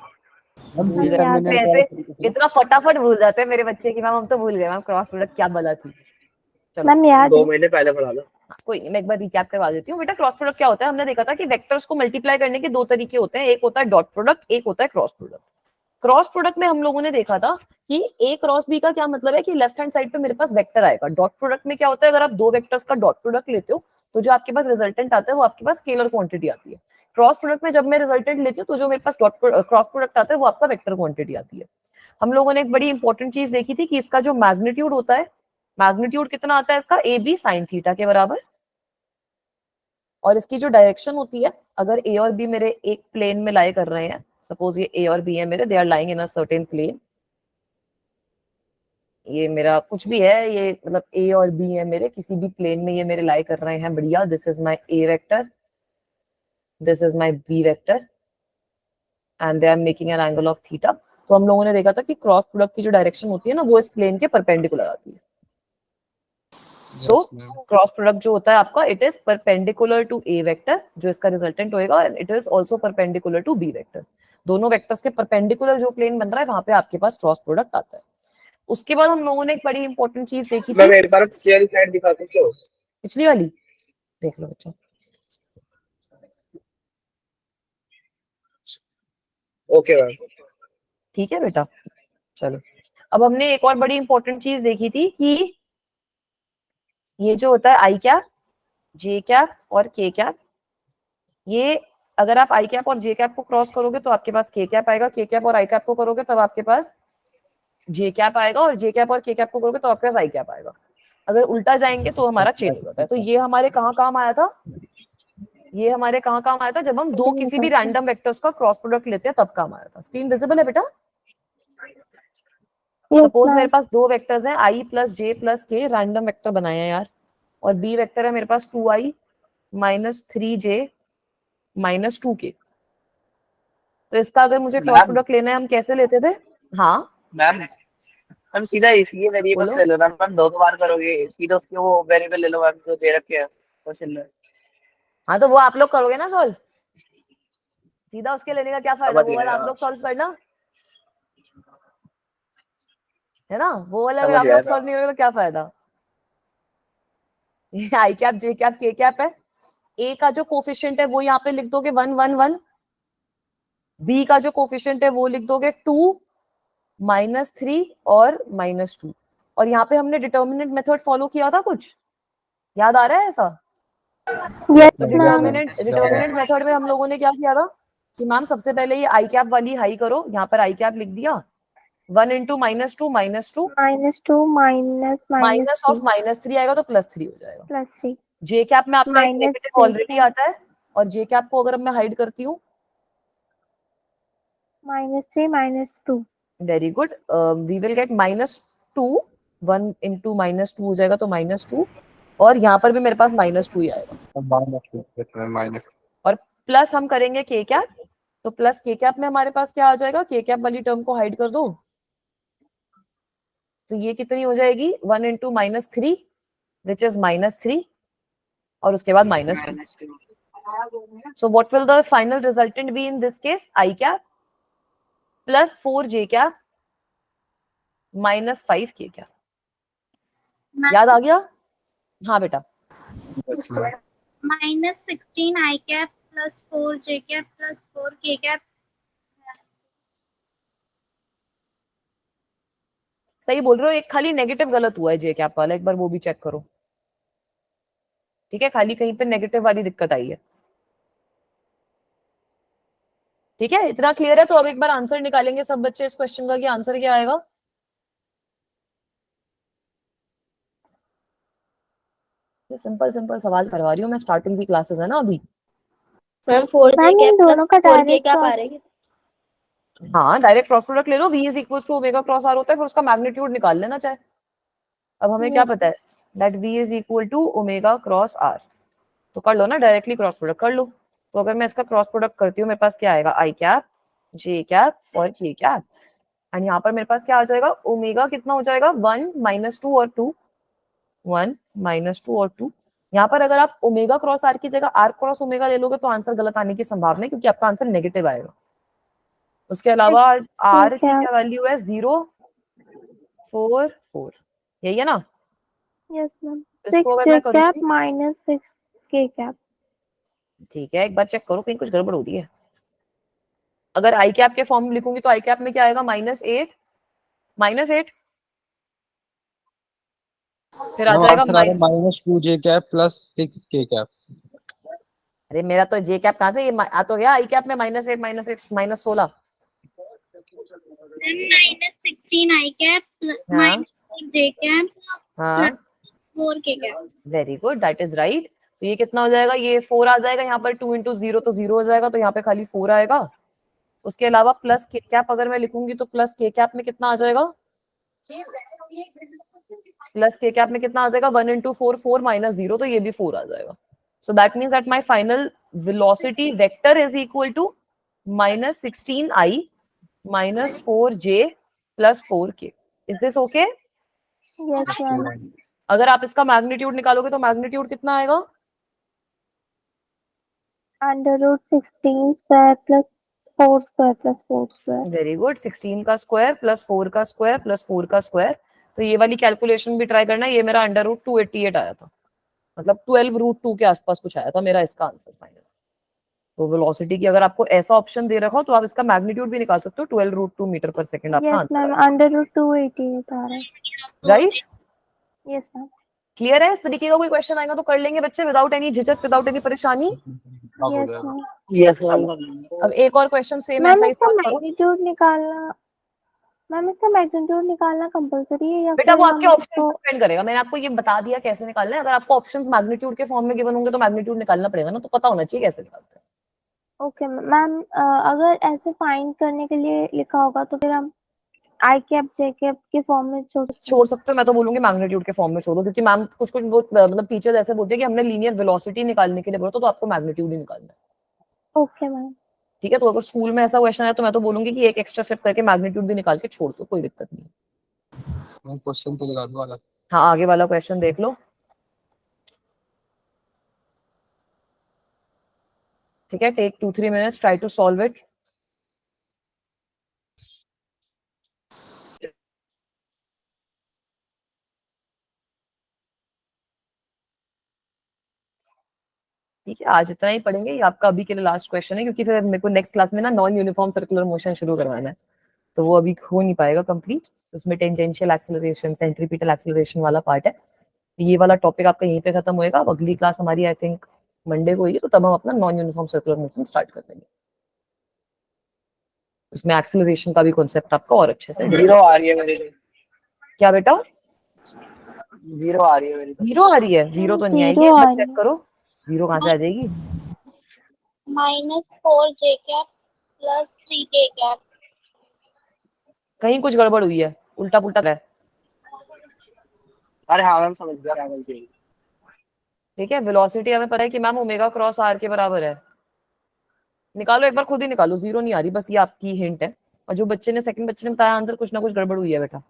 भूल गए ऐसे, इतना फटाफट भूल जाते हैं मेरे बच्चे की मैम, हम तो भूल गए मैम क्रॉस प्रोडक्ट क्या बला थी। चलो मैम याद 2 महीने पहले पढ़ा था। कोई नहीं, मैं एक बार रिकैप करवा देती हूँ। बेटा क्रॉस प्रोडक्ट क्या होता है, हमने देखा था कि वेक्टर्स को मल्टीप्लाई करने के दो तरीके होते हैं, एक होता है डॉट प्रोडक्ट, एक होता है क्रॉस प्रोडक्ट। क्रॉस प्रोडक्ट में हम लोगों ने देखा था कि ए क्रॉस बी का क्या मतलब है कि लेफ्ट हैंड साइड पे मेरे पास वेक्टर आएगा। डॉट प्रोडक्ट में क्या होता है, अगर आप दो वेक्टर्स का डॉट प्रोडक्ट लेते हो तो जो आपके पास रिजल्टेंट आता है वो आपके पास स्केलर क्वांटिटी आती है। क्रॉस प्रोडक्ट में जब मैं रिजल्टेंट लेती हूँ तो जो मेरे पास क्रॉस प्रोडक्ट आता है वो आपका वेक्टर क्वांटिटी आती है। हम लोगों ने एक बड़ी इंपॉर्टेंट चीज देखी थी कि इसका जो मैग्नीट्यूड होता है, मैग्नीट्यूड कितना आता है इसका, ए बी साइन थीटा के बराबर। और इसकी जो डायरेक्शन होती है, अगर ए और बी मेरे एक प्लेन में लाई कर रहे हैं, सपोज ये ए और बी है मेरे, they are lying in a certain plane, ये मेरा कुछ भी है, ये मतलब ए और बी है मेरे किसी भी प्लेन में, ये मेरे लाई कर रहे हैं, बढ़िया। This is my A vector, this is my B vector and they are making an angle of theta. तो हम लोगों ने देखा था कि क्रॉस प्रोडक्ट की जो डायरेक्शन होती है ना वो इस प्लेन के परपेंडिकुलर आती है। तो क्रॉस प्रोडक्ट जो होता है आपका, it is perpendicular to A vector जो इसका रिजल्टेंट होएगा, and it is also perpendicular to B vector. दोनों वेक्टर्स के परपेंडिकुलर जो प्लेन बन रहा है वहां पे आपके पास क्रॉस प्रोडक्ट आता है। उसके बाद हम लोगों ने एक बड़ी इंपॉर्टेंट चीज देखी थी। मैं एक बार पिछली वाली स्लाइड दिखा सकते हो? पिछली वाली देख लो बच्चों। Okay ma'am. ठीक है बेटा, चलो अब हमने एक और बड़ी इंपॉर्टेंट चीज देखी थी कि ये जो होता है आई कैप, जे कैप और के कैप, ये अगर आप आई कैप और जे कैप को क्रॉस करोगे तो आपके पास के कैप आएगा, के कैप और आई कैप को करोगे तब आपके पास जे कैप आएगा, और जे कैप और के कैप को करोगे तो आपके पास आई कैप आएगा। अगर उल्टा जाएंगे तो हमारा चेंज हो जाता है। तो ये हमारे कहाँ काम आया था, ये हमारे कहाँ काम आया था, जब हम दो किसी भी रैंडम वेक्टर्स का क्रॉस प्रोडक्ट लेते हैं तब काम आया था। स्क्रीन विजिबल है बेटा? सपोज मेरे पास दो वेक्टर्स हैं आई प्लस जे प्लस के, रैंडम वेक्टर बनाए हैं यार, और बी वेक्टर है मेरे पास 2i minus 3j minus 2k। तो इसका अगर मुझे क्रॉस प्रोडक्ट लेना है हम कैसे लेते थे? हाँ मैम हम सीधा इसलिए वेरिएबल्स ले लो मैम, दो बार करोगे सीधा उसके वो वेरिएबल ले लो मैम जो दे रखे हैं क्वेश्चन में। हाँ तो वो आप लोग करोगे ना सॉल्व, सीधा उसके लेने का क्या फायदा, वो वाला आप लोग सॉल्व करना है ना, वो वाला अगर आप लोग सॉल्व नहीं करोगे तो क्या फायदा। ये आई कैप जे कैप के कैप है, ए का जो कोफिशिएंट है वो यहाँ पे लिख दोगे 1 1 1, बी का जो कोफिशिएंट है वो लिख दोगे 2 -3 और -2। और यहाँ पे हमने डिटर्मिनेंट मेथड फॉलो किया था, कुछ याद आ रहा है ऐसा? डिटर्मिनेंट मेथड में हम लोगों ने क्या किया था कि मैम सबसे पहले ये आई कैप वाली हाई करो, यहाँ पर आई कैप लिख दिया, 1 into -2 -2 -2 माइनस ऑफ -3 आएगा तो +3 हो जाएगा। +3 जे कैप में आपका एक Minus negative J already cap. आता है, और जे कैप को अगर अब मैं हाइड करती हूँ, -3 -2. Very good, we will get -2, 1 into -2 हो जाएगा तो -2, और यहाँ पर भी मेरे पास -2 ही आएगा, माइनस और प्लस हम करेंगे के कैप, तो प्लस के कैप में हमारे पास क्या आ जाएगा, के कैप वाली टर्म को हाइड कर दो, तो ये कितनी हो जाएगी, 1 into -3 विच इज -3, और उसके बाद -2. So what will the final resultant be in this case? I cap plus 4j cap minus 5k cap. याद आ गया? हाँ बेटा. -16 I cap plus 4 J cap plus 4 K cap. सही बोल रहे हो, एक खाली नेगेटिव गलत हुआ है जे कैप वाला, एक बार वो भी चेक करो. ठीक है, खाली कहीं पे नेगेटिव वाली दिक्कत आई है. ठीक है, इतना क्लियर है. तो अब एक बार आंसर निकालेंगे सब बच्चे इस क्वेश्चन का कि आंसर क्या आएगा. सिंपल सिंपल सवाल करवा रही हूँ मैं, स्टार्टिंग की क्लासेस है ना अभी. मैम 4J मैम इन cap plus दोनों का 4K डायरेक्ट cap आ रही है। हाँ, डायरेक्ट क्रॉस प्रोडक्ट ले लो, v is equal to omega cross R होता है, फिर उसका मैग्नीट्यूड निकाल लेना चाहे. अब हमें क्या पता है, that v is equal to omega cross R, तो कर लो ना डायरेक्टली क्रॉस प्रोडक्ट कर लो. तो अगर मैं इसका क्रॉस प्रोडक्ट करती हूँ, मेरे पास क्या आएगा, आई कैप, जे कैप और के कैप, एंड यहाँ पर मेरे पास क्या आ जाएगा, ओमेगा कितना हो जाएगा, 1 -2 और 2, 1 -2 और 2. यहाँ पर अगर आप ओमेगा क्रॉस आर की जगह आर क्रॉस ओमेगा ले लोगे तो आंसर गलत आने की संभावना है, क्योंकि आपका आंसर नेगेटिव आएगा. उसके अलावा आर की क्या वैल्यू है, 0 4 4, यही है ना. Yes ma'am. इसको 6 अगर J मैं cap करूँगी, -6 K cap. ठीक है, एक बार चेक करो कहीं कुछ गड़बड़ हो रही है. अगर आई कैप के फॉर्म में लिखूंगी तो आई कैप में क्या आएगा, -8, फिर आ जाएगा -2J cap plus 6K cap. अरे मेरा तो जे कैप कहाँ से ये आ तो गया, आई कैप में -8 -16. -16 I cap हाँ -4 J cap हाँ, 4 K cap. Very good, that is right. तो ये कितना हो जाएगा, ये 4 आ जाएगा, यहाँ पर 2 into 0 तो 0 हो जाएगा, तो यहाँ पे खाली 4 आएगा. उसके अलावा प्लस के कैप अगर मैं लिखूंगी तो प्लस के कैप में कितना आ जाएगा, प्लस के कैप में कितना आ जाएगा, 1 into 4 4 -0, तो ये भी 4 आ जाएगा. So that means that my final velocity vector is equal to -16I -4J plus 4K. Is this okay? Yes ma'am. अगर आप इसका मैग्नीट्यूड निकालोगे तो मैग्नीट्यूड कितना आएगा, √16 square plus 4 square plus 4 square. Very good, 16 का स्क्वायर प्लस 4 का स्क्वायर प्लस 4 का स्क्वायर. तो ये वाली कैलकुलेशन भी ट्राई करना. ये मेरा √288 आया था, मतलब 12√2 के आसपास कुछ आया था मेरा इसका आंसर फाइनल. तो वेलोसिटी की अगर आपको ऐसा ऑप्शन दे रखा हो तो आप इसका मैग्नीट्यूड भी निकाल सकते हो, 12√2 मीटर पर सेकंड आपका यस आंसर मैम, आएगा. √288 आ रहा है. Right, yes ma'am. क्लियर है? इस तरीके का कोई क्वेश्चन आएगा तो कर लेंगे बच्चे, विदाउट एनी झिझक, विदाउट एनी परेशानी. Yes ma'am. Yes ma'am. अब एक और क्वेश्चन सेम मैम ऐसा ही इसका सॉल्व करो. मैग्नीट्यूड निकालना, मैम इसका मैग्नीट्यूड निकालना कंपलसरी है या बेटा फिर वो हम आपके ऑप्शन इसको? डिपेंड करेगा, मैंने आपको ये बता दिया कैसे निकालना है. अगर आपको ऑप्शंस मैग्नीट्यूड के फॉर्म में गिवन होंगे तो मैग्नीट्यूड निकालना पड़ेगा ना, तो पता होना चाहिए कैसे निकालते हैं. ओके मैम, अगर ऐसे फाइंड करने के लिए लिखा होगा तो फिर हम आई कैप जे कैप के फॉर्म में छोड़ सकते हो. मैं तो बोलूंगी मैग्नीट्यूड के फॉर्म में छोड़ दो, क्योंकि मैम कुछ कुछ मतलब टीचर्स ऐसे बोलते हैं कि हमने लीनियर वेलोसिटी निकालने के लिए बोला तो आपको मैग्नीट्यूड ही निकालना है. Okay ma'am. ठीक है, तो अगर स्कूल में ऐसा क्वेश्चन है तो मैं तो बोलूंगी कि एक एक्स्ट्रा स्टेप करके मैग्नीट्यूड भी निकाल के छोड़ दो, कोई दिक्कत नहीं. क्वेश्चन तो लगा दो वाला. हाँ, आगे वाला क्वेश्चन देख लो. ठीक है, take 2-3 minutes, try to solve it. ठीक है, आज इतना ही पढ़ेंगे. ये आपका अभी के लिए लास्ट क्वेश्चन है, क्योंकि फिर मेरे को नेक्स्ट क्लास में ना नॉन यूनिफॉर्म सर्कुलर मोशन शुरू करवाना है, तो वो अभी हो नहीं पाएगा कंप्लीट. उसमें टेंजेंशियल एक्सेलरेशन, सेंट्रीपिटल एक्सेलरेशन वाला पार्ट है. ये वाला टॉपिक आपका यहीं पे खत्म होएगा. अब अगली क्लास हमारी आई थिंक मंडे को होगी, तो तब हम अपना non uniform circular motion start कर देंगे. उसमें एक्सेलरेशन का भी कॉन्सेप्ट आपका और अच्छे से. 0 आ रही है मेरे लिए. क्या बेटा? जीरो आ रही है मेरी तो। जीरो आ रही है? जीरो तो नहीं आएगी, जीरो एक आ बार रही चेक है। करो जीरो कहाँ से आ जाएगी। -4 j cap plus 3 k cap। कहीं कुछ गड़बड़ हुई है, उल्टा पुल्टा है। अरे हाँ मैम समझ गया क्या गलती है। ठीक है, वेलोसिटी हमें पता है कि मैम ओमेगा क्रॉस आर के बराबर है। निकालो एक बार, खुद ही निकालो, जीरो नहीं आ रही, बस ये आपकी हिंट है। और जो बच्चे ने सेकंड बच्चे ने बताया आंसर, कुछ ना कुछ गड़बड़ हुई है बेटा।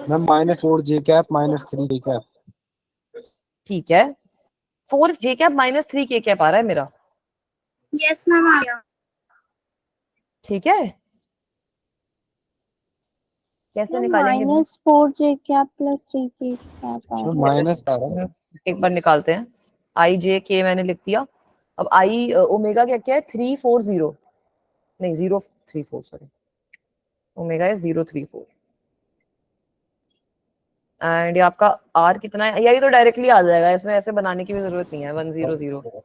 मैम -4 जे कैप -3 के कैप। ठीक है, 4 जे कैप -3 के कैप आ रहा है मेरा। यस मैम आ गया। ठीक है, कैसे निकालेंगे हम? -4 j cap plus 3 k cap आ रहा है। माइनस आ रहा है। एक बार निकालते हैं। आई जे के मैंने लिख दिया। अब आई ओमेगा क्या क्या है? 340, नहीं 034, सॉरी, ओमेगा है 034। एंड ये आपका आर कितना है यार? ये तो डायरेक्टली आ जाएगा, इसमें ऐसे बनाने की भी जरूरत नहीं है। 100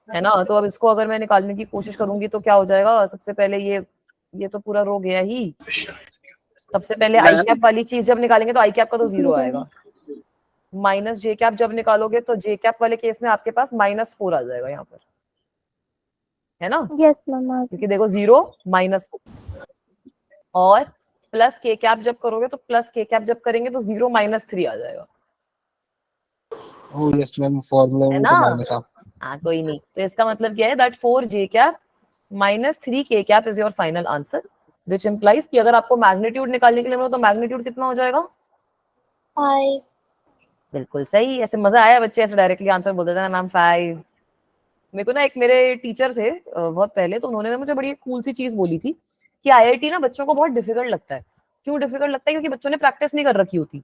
है ना। तो अब इसको अगर मैं निकालने की कोशिश करूंगी तो क्या हो जाएगा? सबसे पहले ये तो पूरा रो गया ही। सबसे पहले आई कैप वाली चीज जब निकालेंगे तो आई कैप का तो जीरो आएगा। माइनस जे कैप जब निकालोगे तो जे कैप वाले केस में आपके पास -4 आ जाएगा यहाँ पर, है ना। यस मैम आ गया। क्योंकि देखो 0 -4 और प्लस के कैप जब करोगे तो प्लस के कैप जब करेंगे तो 0 -3 आ जाएगा, ओह यस मैम, फार्मूला है में ना। तो माइनस था। हाँ कोई नहीं, तो इसका मतलब क्या है? दैट 4 जे कैप -3 के cap is your final answer, which implies कि अगर आपको मैग्नीट्यूड निकालने के लिए बोलो तो मैग्नीट्यूड कितना हो जाएगा? 5। बिल्कुल सही। ऐसे मजा आया, बच्चे ऐसे डायरेक्टली आंसर बोल देते हैं मैम 5। मेरे को ना एक मेरे टीचर थे बहुत पहले, तो उन्होंने ना मुझे बड़ी कूल सी चीज बोली थी कि आईआईटी ना बच्चों को बहुत डिफिकल्ट लगता है। क्यों डिफिकल्ट लगता है? क्योंकि बच्चों ने प्रैक्टिस नहीं कर रखी होती।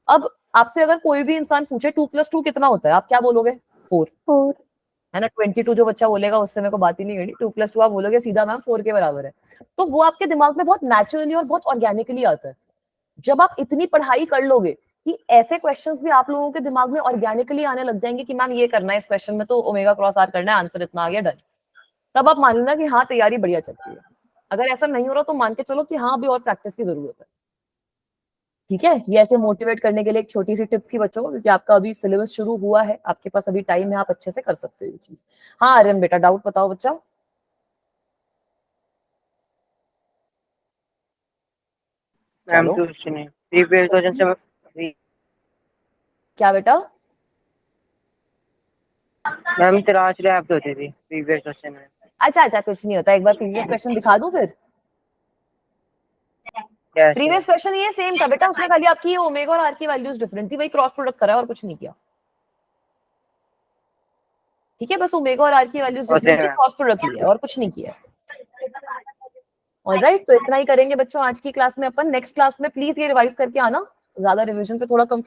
अब आपसे अगर कोई भी इंसान पूछे 2 + 2 कितना होता है, आप क्या बोलोगे? 4, 4। है ना। 22 जो बच्चा बोलेगा उससे मेरे को बात ही नहीं करनी। 2 + 2 आप बोलोगे सीधा मैम 4 के बराबर है। तो वो आपके दिमाग में बहुत नेचुरली और बहुत ऑर्गेनिकली आता है। जब आप इतनी पढ़ाई कर लोगे कि ऐसे क्वेश्चंस भी आप लोगों के दिमाग में ऑर्गेनिकली आने लग जाएंगे कि मैम ये करना है इस क्वेश्चन में, तो ओमेगा क्रॉस आर करना है, आंसर इतना आ गया, डन। तब आप मान लेना कि हाँ तैयारी बढ़िया चल रही है। अगर ऐसा नहीं हो रहा तो मान के चलो कि हाँ अभी और प्रैक्टिस की जरूरत है। ठीक है, ये ऐसे मोटिवेट करने के लिए एक छोटी सी टिप थी बच्चों को, क्योंकि आपका अभी सिलेबस शुरू हुआ है, आपके पास अभी टाइम है, आप अच्छे से कर सकते हो ये चीज। हाँ आर्यन बेटा, डाउट बताओ बच्चा। मैम चलो, क्वेश्चन है प्रीवियस क्वेश्चन से। क्या बेटा? मैम तराश रहे आप होती थी प्रीवियस क्वेश्चन में। अच्छा अच्छा, कुछ नहीं होता, एक बार प्रीवियस क्वेश्चन दिखा दूं फिर। प्रीवियस क्वेश्चन ये सेम था बेटा, उसमें खाली आपकी ओमेगा और आर की वैल्यूज डिफरेंट थी, वही क्रॉस प्रोडक्ट करा और कुछ नहीं किया। ठीक है, बस ओमेगा और आर की वैल्यूज डिफरेंट थी, क्रॉस प्रोडक्ट लिया और कुछ नहीं किया। ऑलराइट, तो इतना ही करेंगे बच्चों आज की क्लास में अपन। नेक्स्ट क्लास में प्लीज ये रिवाइज करके आना, ज्यादा रिवीजन पे थोड़ा कम